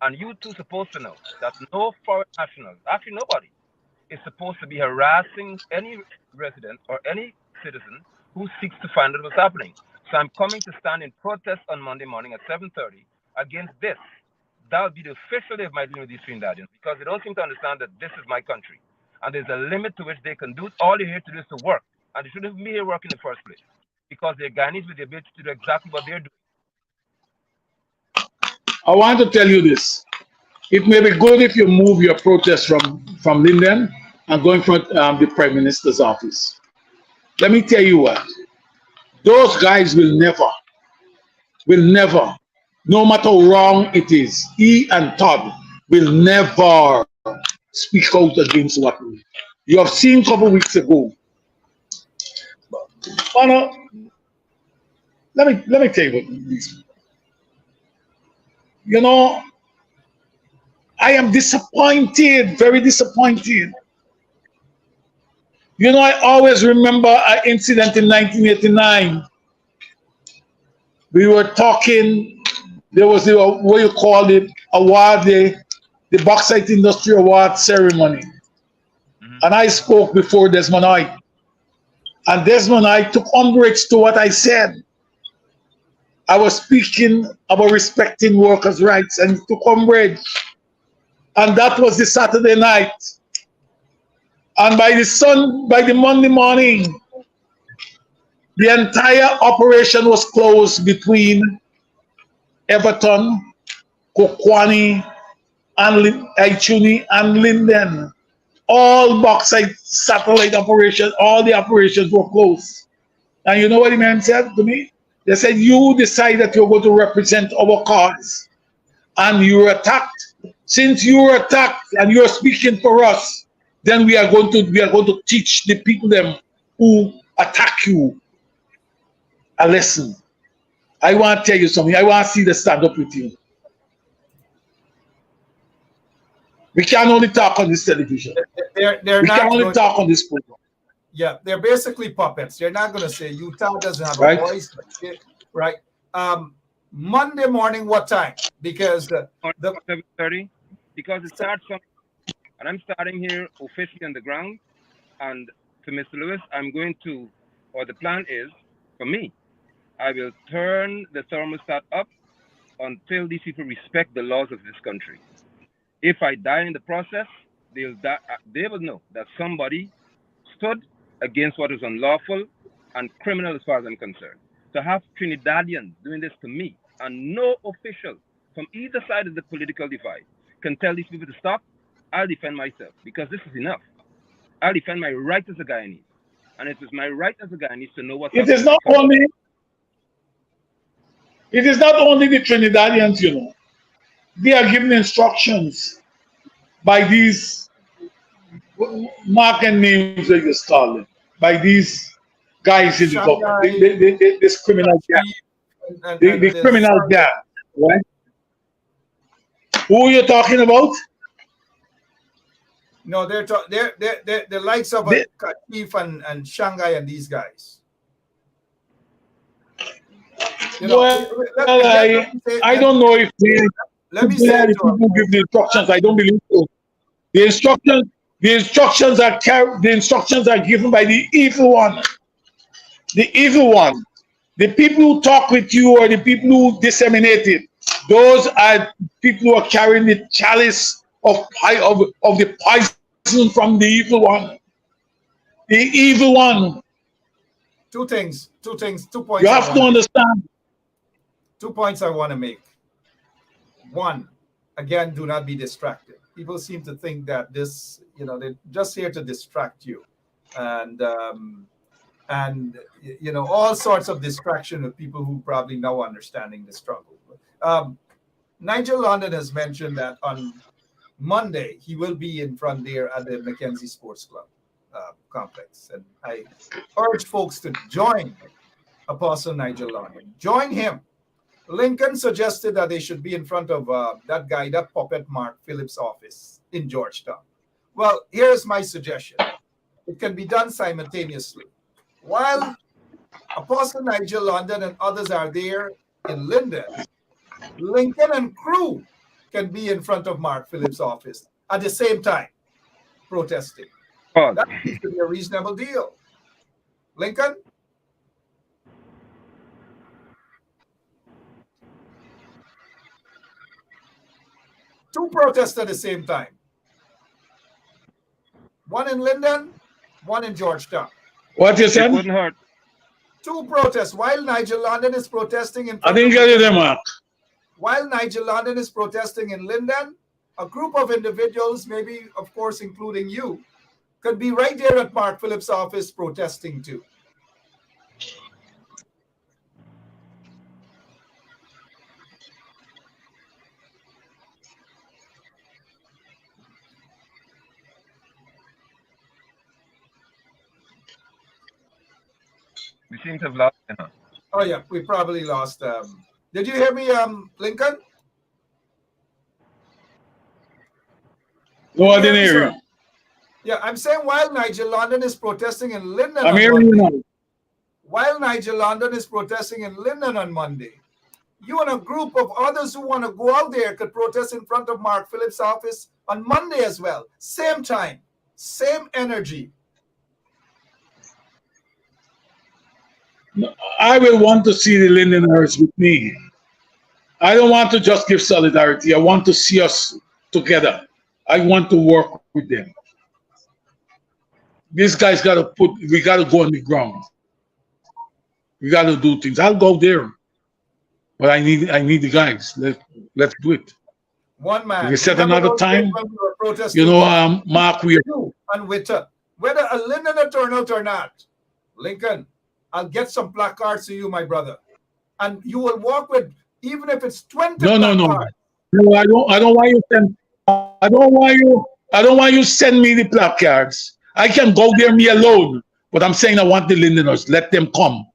And you two supposed to know that no foreign national, actually nobody, is supposed to be harassing any resident or any citizen who seeks to find out what's happening. So I'm coming to stand in protest on Monday morning at 7:30 against this. That'll be the official day of my dealing with these Trinidadians, because they don't seem to understand that this is my country. And there's a limit to which they can do. All they're here to do is to work. And they shouldn't be here working in the first place, because they're Guyanese with the ability to do exactly what they're doing. I want to tell you this. It may be good if you move your protest from Linden and go in front of the Prime Minister's office. Let me tell you what. Those guys will never, no matter how wrong it is, he and Todd will never speak out against what we. You have seen a couple weeks ago. Let me tell you what these. You know, I am disappointed, very disappointed. You know, I always remember an incident in 1989. We were talking, there was the, what you call it, award, the Bauxite Industry Award ceremony. Mhm. And I spoke before Desmond Hoy. And Desmond Hoy took umbrage to what I said. I was speaking about respecting workers' rights and he took umbrage. And that was the Saturday night. And by the Monday morning, the entire operation was closed between Everton, Kokwani, and Aichuni and Linden. All bauxite satellite operations, all the operations were closed. And you know what the man said to me? They said, you decide that you're going to represent our cause. And you were attacked. Since you were attacked and you're speaking for us, then we are going to teach the people them who attack you a lesson. I want to tell you something. I want to see the stand up with you. We can only talk on this television. They're We can not only going. talk on this program, Yeah, they're basically puppets. They're not going to say Utah doesn't have a right? voice, right? Monday morning, what time? Because On the 7:30, because it starts from, and I'm starting here officially on the ground. And to Mr. Lewis, I'm going to, or the plan is, for me, I will turn the thermostat up until these people respect the laws of this country. If I die in the process, they will know that somebody stood against what is unlawful and criminal as far as I'm concerned. To have Trinidadians doing this to me and no official from either side of the political divide can tell these people to stop, I'll defend myself because this is enough. I'll defend my right as a Guyanese. And it is my right as a Guyanese to know what's It happening is in my not country. only it is not only the Trinidadians, you know. They are given instructions by these mark and names that you call them, by these guys in the government, Shanghai, this criminal gang, Chief, and the this criminal gang, right? Who are you talking about? no, they're the likes of a They, Chief and Shanghai and these guys. You know, well, again, let me say, I don't know if let me they say are it the to people who him. give the instructions. I don't believe so. The instructions, the instructions are given by the evil one. The evil one. The people who talk with you or the people who disseminate it, those are people who are carrying the chalice of the poison from the evil one. The evil one. Two You points I have to want to make. understand. 2 points I want to make. One, again, do not be distracted. People seem to think that this, they're just here to distract you, and all sorts of distraction with people who probably now understanding the struggle. Um, Nigel London has mentioned that on Monday he will be in front there at the Mackenzie Sports Club complex, and I urge folks to join Apostle Nigel London. Join him. Lincoln suggested that they should be in front of that guy, that puppet Mark Phillips' office in Georgetown. Well, here's my suggestion. It can be done simultaneously. While Apostle Nigel London and others are there in Linden, Lincoln and crew can be in front of Mark Phillips' office at the same time protesting. Pause. That seems to be a reasonable deal. Lincoln? Two protests at the same time. One in Linden, one in Georgetown. What you It said? wouldn't hurt. Two protests. While Nigel London is protesting in I front didn't of get you there, Linden, Mark. while Nigel London is protesting in Linden, a group of individuals, maybe of course including you, could be right there at Mark Phillips' office protesting too. We seem to have lost him. Oh yeah, we probably lost. Did you hear me, Lincoln? No, I You hear didn't me, hear sir? you. Yeah, I'm saying while Nigel London is protesting in Linden I'm on hearing you Monday, now. while Nigel London is protesting in Linden on Monday, you and a group of others who want to go out there could protest in front of Mark Phillips' office on Monday as well. Same time, same energy. I will want to see the Londoners with me. I don't want to just give solidarity. I want to see us together. I want to work with them. These guys got to put. We got to go on the ground. We got to do things. I'll go there, but I need the guys. Let's do it. One We can man. set Remember another those days time. when we were protesting, Mark, we you and Witter, whether a Lindener turn out or not, Lincoln, I'll get some placards to you, my brother. And you will walk with, even if it's 20 no. placards. No, I don't want you send. I don't want you send me the placards. I can go there me alone. But I'm saying I want the Londoners. Let them come.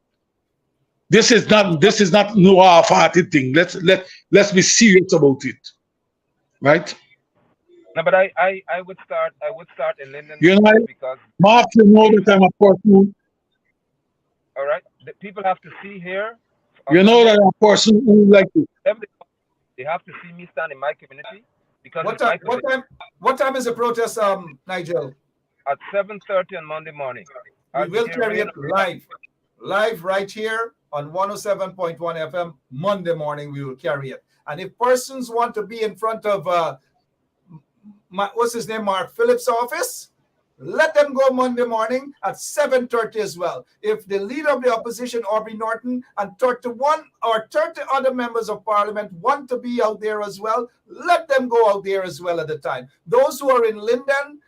This is not no half-hearted thing. Let's be serious about it, right? No, but I would start in Linden You know, first because Mark, you know people that I'm a person. all right. The people have to see here on You know that Monday. I'm a person who like to. Whatever they have to see me stand in my community because What it's time? my What community time? What time is the protest, Nigel? at 7:30 on Monday morning. We I'll be will there carry rain it or shine. live right here on 107.1 FM. Monday morning, we will carry it. And if persons want to be in front of what's his name, Mark Phillips' office, let them go Monday morning at 7:30 as well. If the leader of the opposition, Aubrey Norton, and 31 or 30 other members of parliament want to be out there as well, let them go out there as well at the time. Those who are in Linden,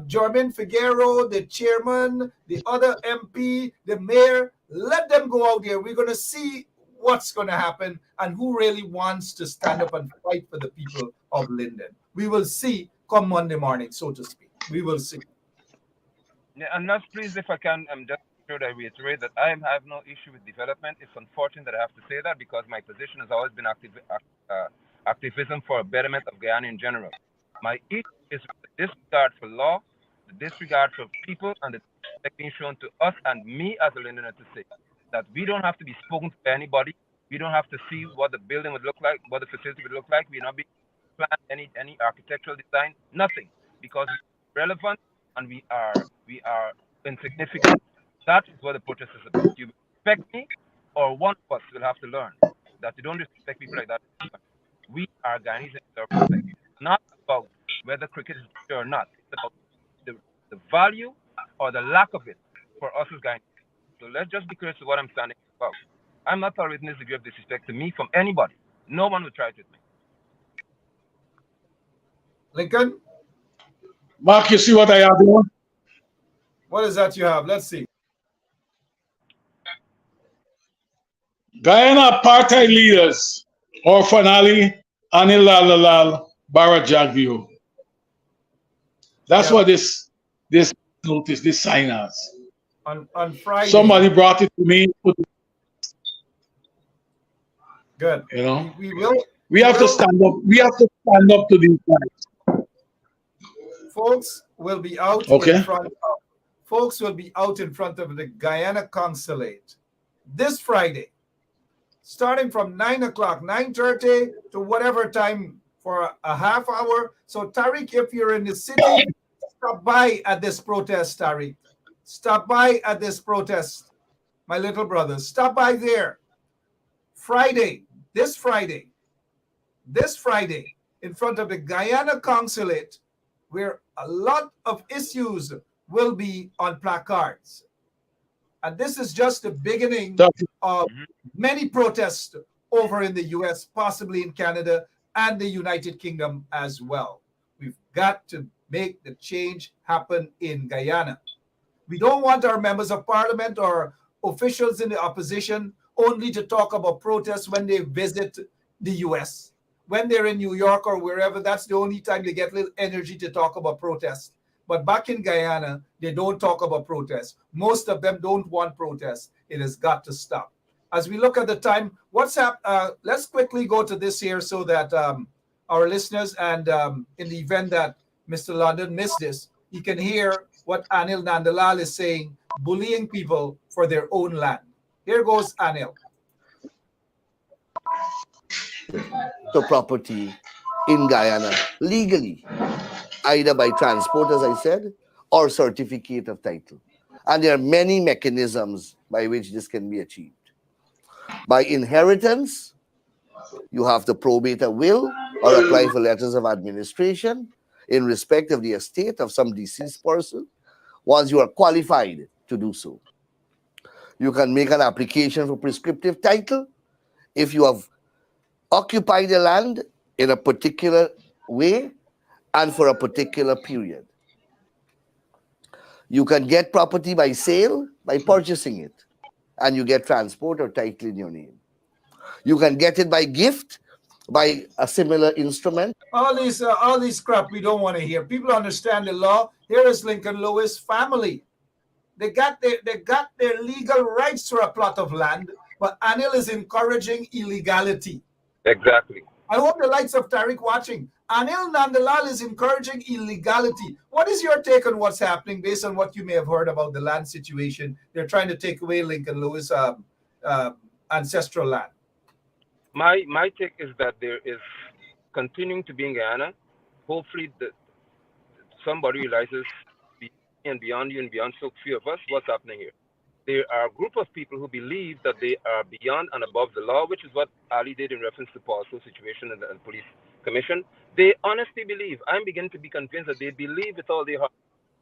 Jermaine Figueroa, the chairman, the other MP, the mayor, let them go out there. We're going to see what's going to happen and who really wants to stand up and fight for the people of Linden. We will see come Monday morning, so to speak. We will see. Yeah, and last, please, if I can, just sure that I reiterate that I have no issue with development. It's unfortunate that I have to say that because my position has always been activism for a betterment of Guyana in general. My issue is the disregard for law, the disregard for people, and the disrespect being shown to us and me as a Londoner to say that we don't have to be spoken to by anybody. We don't have to see what the building would look like, what the facility would look like. We're not being planned any architectural design, nothing, because we're relevant and we are insignificant. That is what the protest is about. You respect me, or one of us will have to learn that you don't respect people like that. We are Guyanese and deserve respect. It's not about whether cricket is good or not. It's about the value or the lack of it for us as Guyanese. So let's just be clear to what I'm standing about. I'm not tolerating this degree of disrespect to me from anybody. No one will try it with me. Lincoln, Mark, you see what I have there? what is that you have? Let's see. Guyana apartheid leaders, Orphan Ali, Anil Lalal, Bara Jagvio. That's Yeah. what this notice, this sign has. On Friday. Somebody brought it to me. Good. You know, We will. we have to stand up. We have to stand up to these guys. Folks will be out in Okay. front of. Folks will be out in front of the Guyana consulate this Friday, starting from 9 o'clock, 9:30 to whatever time for a half hour. So Tariq, if you're in the city, stop by at this protest, Tariq. Stop by at this protest, my little brother. Stop by there. Friday, this Friday, in front of the Guyana consulate, where a lot of issues will be on placards. And this is just the beginning of many protests over in the US, possibly in Canada and the United Kingdom as well. We've got to make the change happen in Guyana. We don't want our members of parliament or officials in the opposition only to talk about protests when they visit the US. When they're in New York or wherever, that's the only time they get little energy to talk about protests. But back in Guyana, they don't talk about protests. Most of them don't want protests. It has got to stop. As we look at the time, let's quickly go to this here so that our listeners and in the event that Mr. London missed this, he can hear what Anil Nandalal is saying, bullying people for their own land. Here goes Anil. To property in Guyana legally, either by transport, as I said, or certificate of title. And there are many mechanisms by which this can be achieved. By inheritance, you have to probate a will or apply for letters of administration in respect of the estate of some deceased person once you are qualified to do so. You can make an application for prescriptive title if you have occupied the land in a particular way and for a particular period. You can get property by sale by purchasing it, and you get transport or title in your name. You can get it by gift by a similar instrument. All these crap we don't want to hear. People understand the law. Here is Lincoln Lewis family. They got their legal rights for a plot of land, but Anil is encouraging illegality. Exactly. I hope the likes of Tariq watching. Anil Nandalal is encouraging illegality. What is your take on what's happening based on what you may have heard about the land situation? They're trying to take away Lincoln Lewis ancestral land. My take is that there is continuing to be in Guyana. Hopefully, somebody realizes and beyond you and beyond so few of us what's happening here. There are a group of people who believe that they are beyond and above the law, which is what Ali did in reference to Paul's situation and the police commission. They honestly believe, I'm beginning to be convinced that they believe with all their heart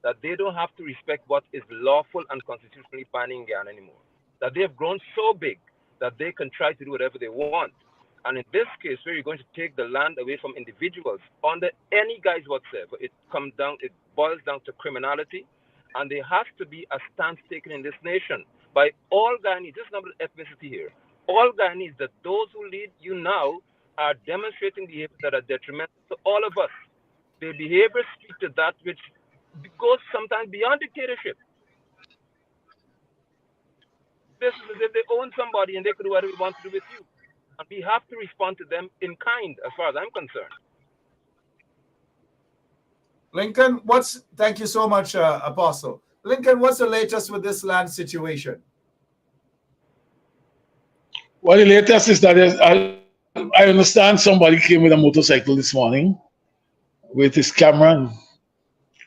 that they don't have to respect what is lawful and constitutionally binding in Guyana anymore. That they have grown so big that they can try to do whatever they want. And in this case, where you're going to take the land away from individuals under any guise whatsoever, it boils down to criminality. And there has to be a stance taken in this nation by all Guyanese. This is not ethnicity here. All Guyanese, that those who lead you now are demonstrating behaviors that are detrimental to all of us. Their behaviors speak to that which goes sometimes beyond dictatorship. This is as if they own somebody and they could do whatever they want to do with you. And we have to respond to them in kind, as far as I'm concerned. Lincoln, thank you so much, Apostle. Lincoln, what's the latest with this land situation? Well, the latest is that I understand somebody came with a motorcycle this morning with his camera and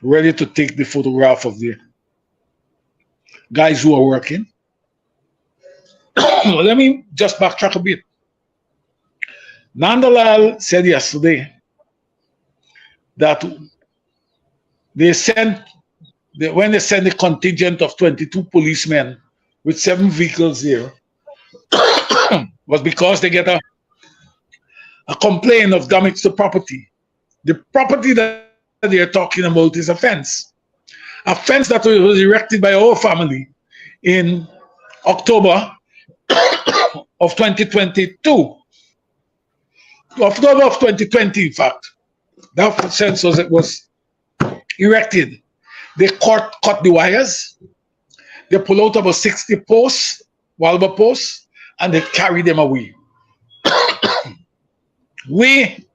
ready to take the photograph of the guys who are working. Let me just backtrack a bit. Nandalal said yesterday that when they sent a contingent of 22 policemen with 7 vehicles there, was because they get a complaint of damage to property. The property that they are talking about is a fence that was erected by our family in October of 2022. October of 2020, in fact. That fence was erected. They cut the wires. They pull out about 60 posts, Walber posts, and they carry them away. we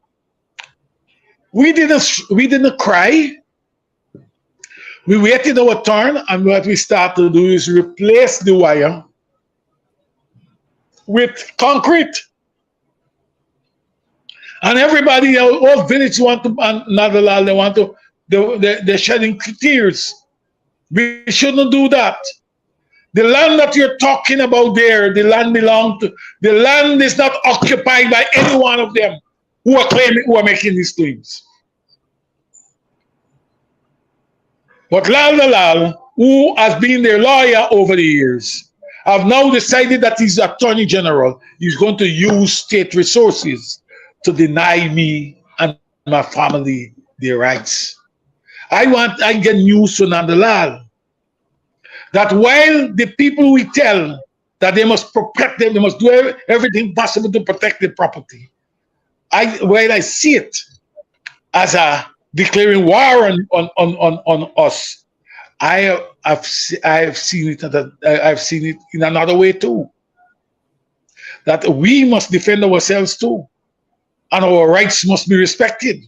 didn't cry. We waited our turn, and what we start to do is replace the wire with concrete. And everybody, all village want to, and Nadalal, they want to, they're shedding tears. We shouldn't do that. The land that you're talking about there, the land is not occupied by any one of them who are making these claims. But Nadalal, who has been their lawyer over the years, have now decided that he's Attorney General. He's going to use state resources to deny me and my family their rights. I get news to Nandalal that while the people we tell that they must protect them, they must do everything possible to protect their property, while I see it as a declaring war on us, I've seen it in another way too. That we must defend ourselves too, and our rights must be respected.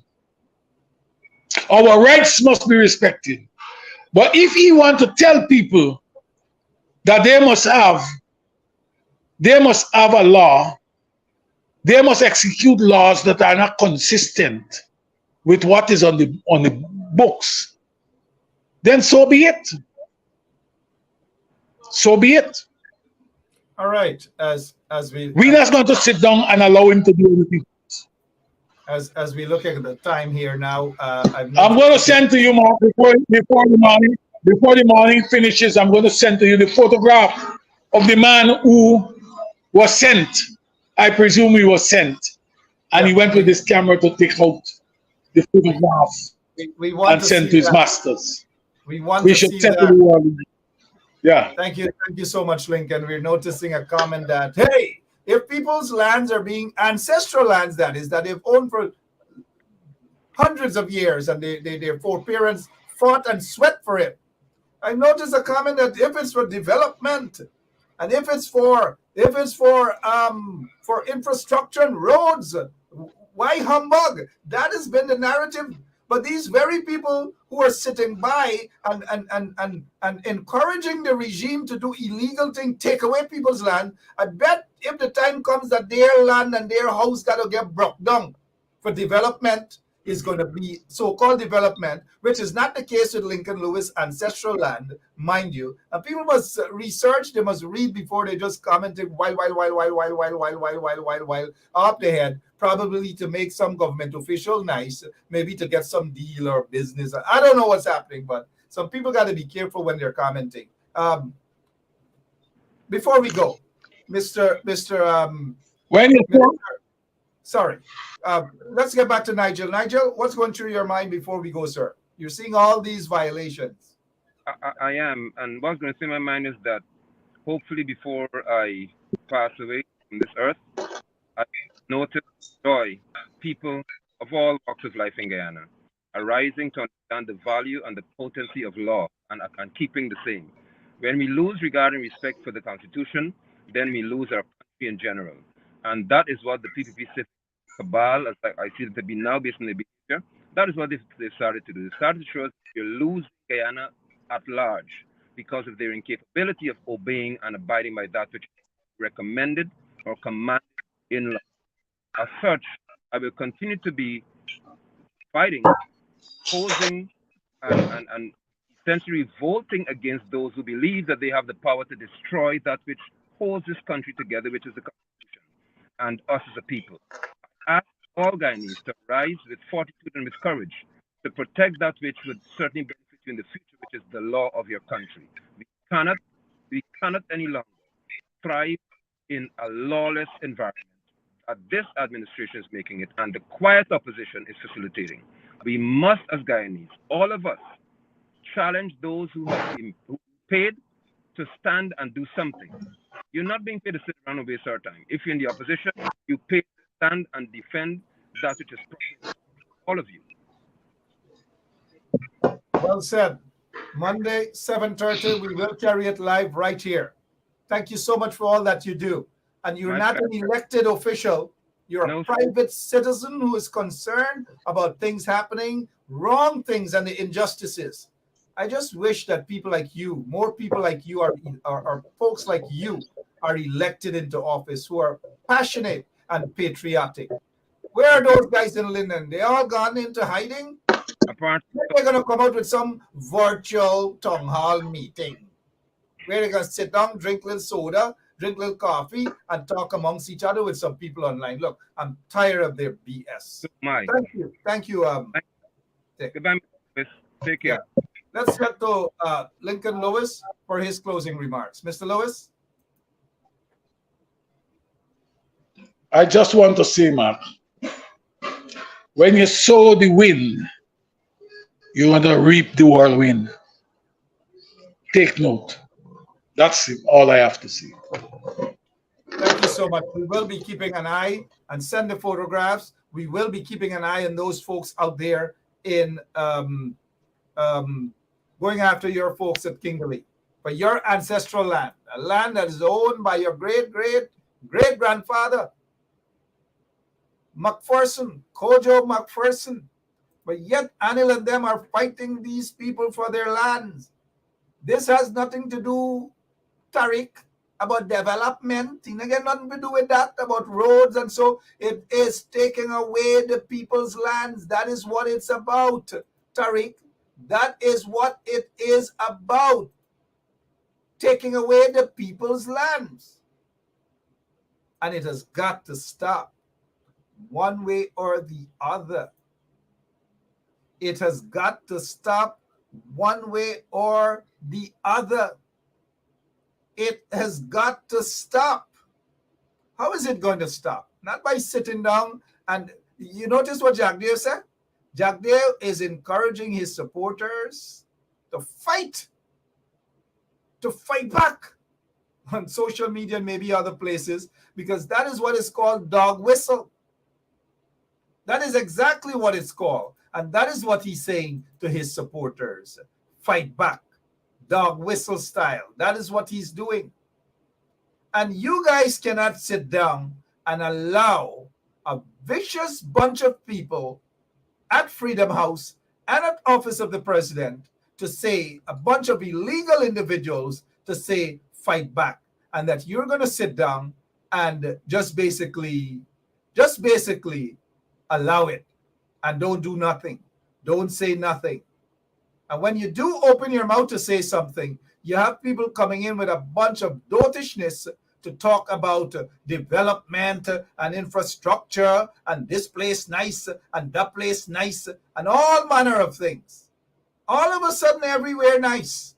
Our rights must be respected. But if he want to tell people that they must have a law, they must execute laws that are not consistent with what is on the books, then so be it. So be it. All right. As we We're not going to sit down and allow him to do anything. as we look at the time here now, I've I'm noticed. going to send to you, Mark, before the morning finishes. I'm going to send to you the photograph of the man who was sent. I presume he was sent, and Yeah, he went with his camera to take out the photograph we want and to send see to his that. masters. We want We to should see send to that. the world. Yeah. Thank you so much, Lincoln. We're noticing a comment that, hey, if people's lands are being ancestral lands, that is, that they've owned for hundreds of years and their foreparents fought and sweat for it. I noticed a comment that if it's for development and if it's for infrastructure and roads, why humbug? That has been the narrative. But these very people who are sitting by and encouraging the regime to do illegal things, take away people's land, I bet if the time comes that their land and their house got to get broke down for development, is going to be so-called development, which is not the case with Lincoln Lewis ancestral land, mind you. And people must research, they must read before they just commenting while off their head, probably to make some government official nice, maybe to get some deal or business. I don't know what's happening, but some people got to be careful when they're commenting. Before we go, Mr. When you Sorry. Let's get back to Nigel. Nigel, what's going through your mind before we go, sir? You're seeing all these violations. I am, and what's going to in my mind is that hopefully before I pass away from this earth, I notice joy, people of all walks of life in Guyana, arising to understand the value and the potency of law and keeping the same. When we lose regard and respect for the Constitution, then we lose our country in general. And that is what the PPP cabal, as I see it to be now based on the behavior, that is what they've started to do. They started to show us you lose Guyana at large because of their incapability of obeying and abiding by that which is recommended or commanded in law. As such, I will continue to be fighting, opposing, and essentially revolting against those who believe that they have the power to destroy that which holds this country together, which is the Constitution, and us as a people. I ask all Guyanese to rise with fortitude and with courage to protect that which would certainly benefit you in the future, which is the law of your country. Cannot, we cannot any longer thrive in a lawless environment that this administration is making it and the quiet opposition is facilitating. We must, as Guyanese, all of us, challenge those who have been paid to stand and do something. You're not being paid to sit around and waste our time. If you're in the opposition, you pay to stand and defend that which is proper. All of you. Well said. Monday, 7:30, we will carry it live right here. Thank you so much for all that you do. And you're not an elected official. You're a private citizen who is concerned about things happening, wrong things, and the injustices. I just wish that people like you, more people like you, are folks like you, are elected into office who are passionate and patriotic. Where are those guys in Linden? They all gone into hiding? They're going to come out with some virtual town hall meeting where they're going to sit down, drink a little soda, drink a little coffee, and talk amongst each other with some people online. Look, I'm tired of their BS. Thank you. Thank you. Goodbye, Miss. Take care. Yeah. Let's get to Lincoln Lewis for his closing remarks. Mr. Lewis? I just want to say, Mark, when you sow the wind, you're going to reap the whirlwind. Take note. That's all I have to say. Thank you so much. We will be keeping an eye and send the photographs. We will be keeping an eye on those folks out there in going after your folks at Kingley for your ancestral land, a land that is owned by your great-grandfather, McPherson, Kojo McPherson. But yet Anil and them are fighting these people for their lands. This has nothing to do, Tariq, about development. It again nothing to do with that, about roads and so. It is taking away the people's lands. That is what it's about, Tariq. That is what it is about. Taking away the people's lands. And it has got to stop one way or the other. It has got to stop one way or the other. It has got to stop. How is it going to stop? Not by sitting down and you notice what Jack Dale said? Jack Dale is encouraging his supporters to fight back on social media and maybe other places, because that is what is called dog whistle. That is exactly what it's called. And that is what he's saying to his supporters. Fight back. Dog whistle style. That is what he's doing. And you guys cannot sit down and allow a vicious bunch of people at Freedom House and at Office of the President to say, a bunch of illegal individuals to say, fight back. And that you're going to sit down and just basically allow it and don't do nothing. Don't say nothing. And when you do open your mouth to say something, you have people coming in with a bunch of dotishness to talk about development and infrastructure and this place nice and that place nice and all manner of things. All of a sudden, everywhere nice.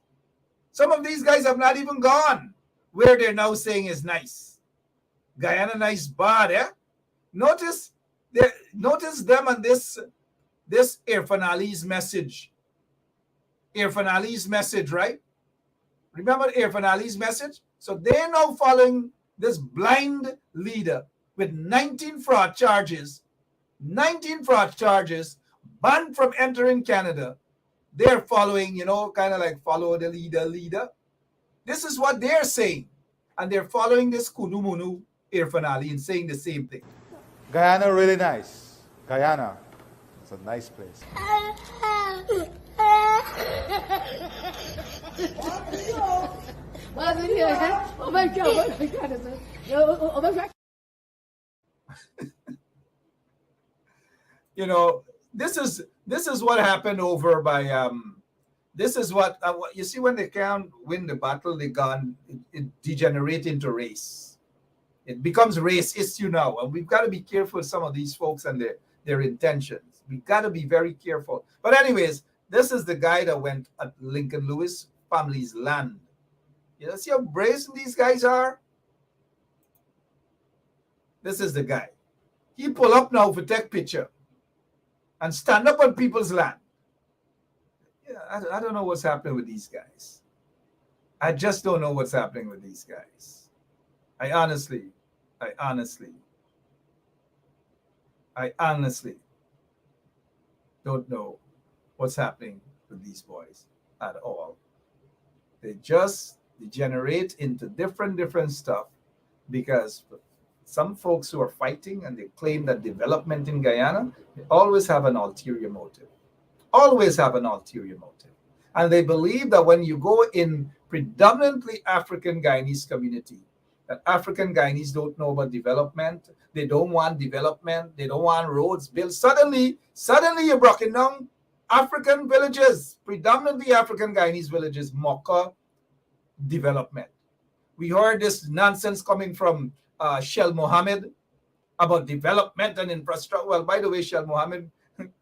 Some of these guys have not even gone where they're now saying is nice. Guyana nice bad, eh? Notice them on this Irfan Ali's message. Irfan Ali's message, right? Remember Irfan Ali's message? So they're now following this blind leader with 19 fraud charges, banned from entering Canada. They're following, kind of like follow the leader. This is what they're saying. And they're following this Kunumunu Irfan Ali and saying the same thing. Guyana really nice. Guyana. It's a nice place. Oh my God. Oh my God. This is what happened over by this is what you see when they can't win the battle, it degenerate into race. It becomes race issue now, and we've got to be careful with some of these folks and their intentions. We've got to be very careful. But anyways, this is the guy that went at Lincoln Lewis family's land. You see how brazen these guys are? This is the guy. He pull up now for take picture and stand up on people's land. Yeah, I don't know what's happening with these guys. I just don't know what's happening with these guys. I honestly don't know what's happening with these boys at all. They just degenerate into different stuff because some folks who are fighting and they claim that development in Guyana, they always have an ulterior motive. Always have an ulterior motive. And they believe that when you go in predominantly African Guyanese community, that African Guyanese don't know about development. They don't want development. They don't want roads built. Suddenly you're breaking down African villages, predominantly African Guyanese villages, mocha development. We heard this nonsense coming from Shell Mohammed about development and infrastructure. Well, by the way, Shell Mohammed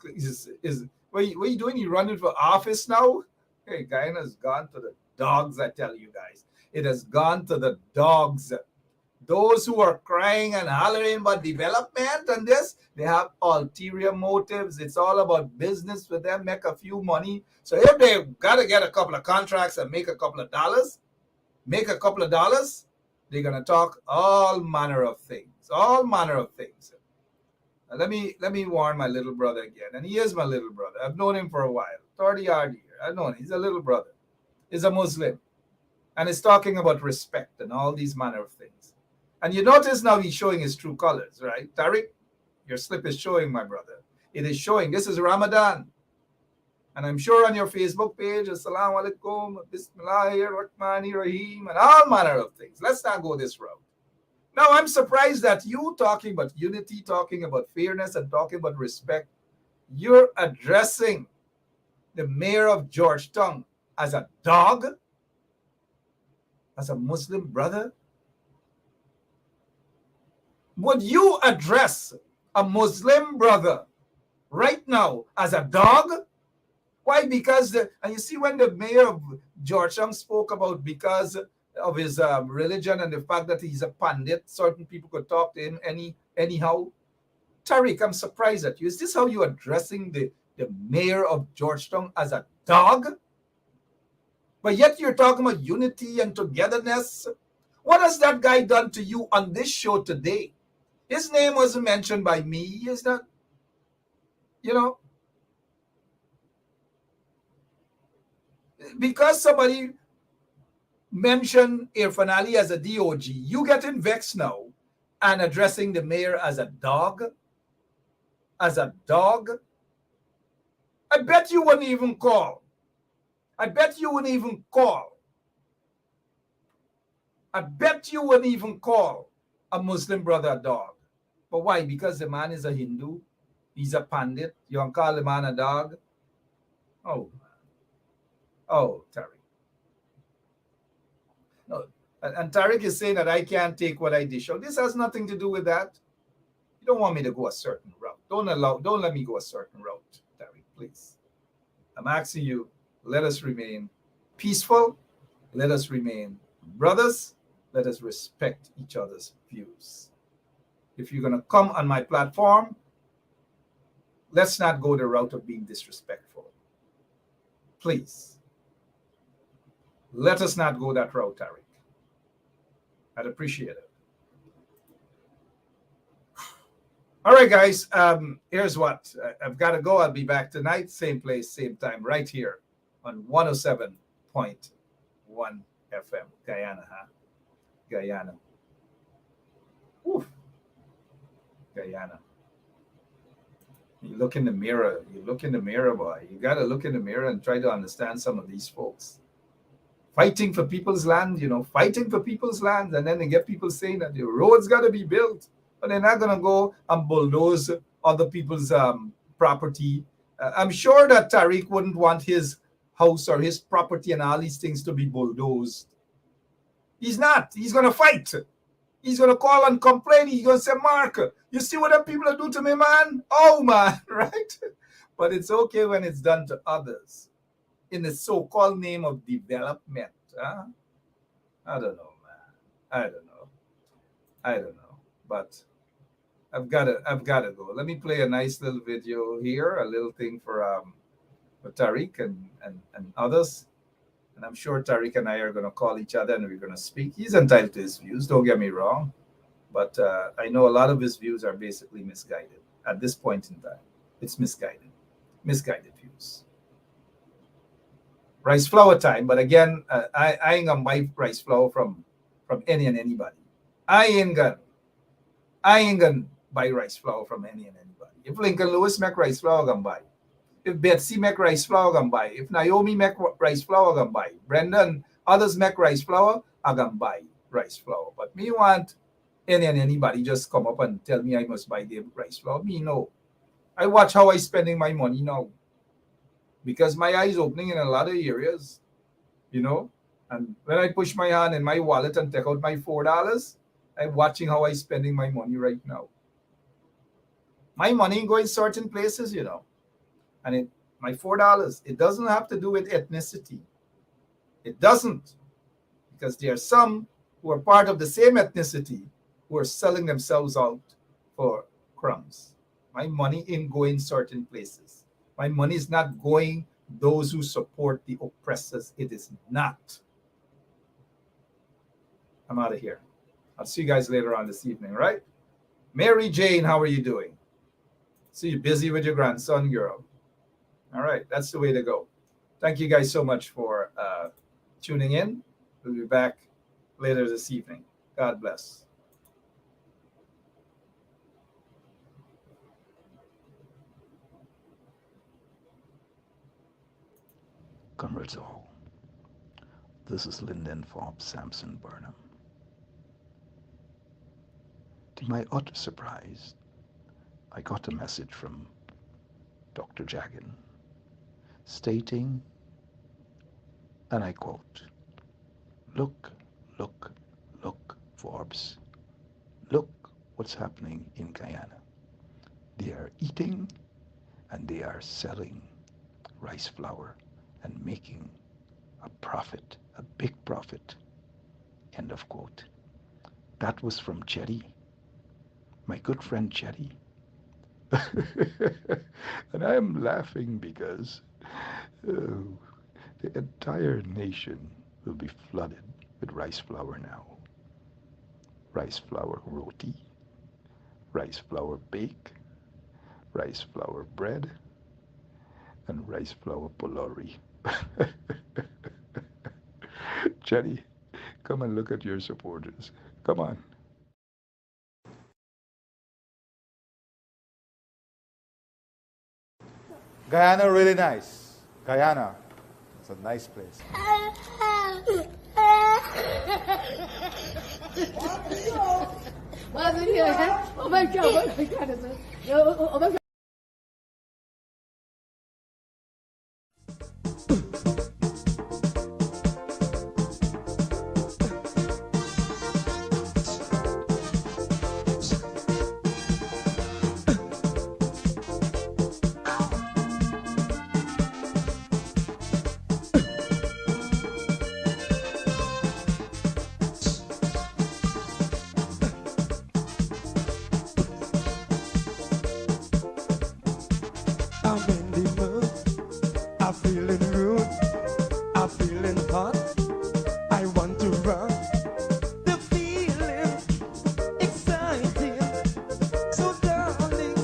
is what are you doing? You running for office now? Hey, Guyana's gone to the dogs, I tell you guys. It has gone to the dogs. Those who are crying and hollering about development and this, they have ulterior motives. It's all about business for them, make a few money. So if they've got to get a couple of contracts and make a couple of dollars, they're going to talk all manner of things. Let me warn my little brother again. And he is my little brother. I've known him for a while, 30-odd years. I've known him. He's a little brother. He's a Muslim. And he's talking about respect and all these manner of things. And you notice now he's showing his true colors, right? Tariq, your slip is showing, my brother. it is showing. This is Ramadan. And I'm sure on your Facebook page, Assalamu alaikum, Bismillahir Rahmanir Rahim, and all manner of things. Let's not go this route. Now, I'm surprised that you talking about unity, talking about fairness, and talking about respect, you're addressing the mayor of Georgetown as a dog, as a Muslim brother. Would you address a Muslim brother right now as a dog? Why? Because, and you see, when the mayor of Georgetown spoke about because of his religion and the fact that he's a pandit, certain people could talk to him anyhow. Tariq, I'm surprised at you. Is this how you're addressing the mayor of Georgetown, as a dog? But yet you're talking about unity and togetherness. What has that guy done to you on this show today? His name wasn't mentioned by me. Is that, because somebody mentioned Irfan Ali as a DOG, you getting vexed now and addressing the mayor as a dog? As a dog? I bet you wouldn't even call. I bet you wouldn't even call. I bet you wouldn't even call a Muslim brother a dog. But why? Because the man is a Hindu. He's a pandit. You don't call the man a dog? Oh, Tariq. No, and Tariq is saying that I can't take what I dish out. This has nothing to do with that. You don't want me to go a certain route. Don't let me go a certain route, Tariq, please. I'm asking you, let us remain peaceful. Let us remain brothers. Let us respect each other's views. If you're going to come on my platform, let's not go the route of being disrespectful. Please. Let us not go that route, Tariq. I'd appreciate it. All right, guys. Here's what. I've got to go. I'll be back tonight. Same place, same time, right here on 107.1 FM. Guyana, huh? Guyana. Oof. Guyana. You look in the mirror. You look in the mirror, boy. You got to look in the mirror and try to understand some of these folks. Fighting for people's land, fighting for people's land. And then they get people saying that the roads got to be built. But they're not going to go and bulldoze other people's property. I'm sure that Tariq wouldn't want his house or his property and all these things to be bulldozed. He's not. He's going to fight. He's going to call and complain. He's going to say, Mark, you see what the people do to me, man? Oh, man, right? But it's okay when it's done to others in the so-called name of development. Huh? I don't know, man. I don't know. But I've got to go. Let me play a nice little video here, a little thing for Tariq and others. And I'm sure Tariq and I are going to call each other and we're going to speak. He's entitled to his views, don't get me wrong. But I know a lot of his views are basically misguided at this point in time. It's misguided views. Rice flour time, but again, I ain't going to buy rice flour from any and anybody. I ain't gonna buy rice flour from any and anybody. If Lincoln Lewis make rice flour, I'm gonna buy. If Betsy make rice flour, I'm gonna buy. If Naomi make rice flour, I'm gonna buy. Brenda and others make rice flour, I'm gonna buy rice flour. But me want any and anybody just come up and tell me I must buy the rice flour. Me no. I watch how I spending my money now. Because my eyes opening in a lot of areas, And when I push my hand in my wallet and take out my $4, I'm watching how I'm spending my money right now. My money going certain places, And my $4, it doesn't have to do with ethnicity. It doesn't. Because there are some who are part of the same ethnicity who are selling themselves out for crumbs. My money ain't going certain places. My money is not going those who support the oppressors. It is not. I'm out of here. I'll see you guys later on this evening, right? Mary Jane, how are you doing? See you busy with your grandson, girl. All right, that's the way to go. Thank you guys so much for tuning in. We'll be back later this evening. God bless. Comrades all, this is Lyndon Forbes Sampson Burnham. To my utter surprise, I got a message from Dr. Jagan stating, and I quote, "Look, look, look, Forbes. Look what's happening in Guyana. They are eating and they are selling rice flour and making a profit, a big profit." End of quote. That was from Chetty, my good friend Chetty. And I am laughing because the entire nation will be flooded with rice flour now. Rice flour roti, rice flour bake, rice flour bread, and rice flour polori. Chetty, come and look at your supporters. Come on. Guyana really nice. Guyana. It's a nice place. Oh my God, oh my God. Oh my God. I'm in the mood, I'm feeling good, I'm feeling hot, I want to run. The feeling exciting, so darling,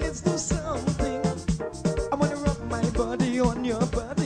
let's do something. I wanna rub my body on your body.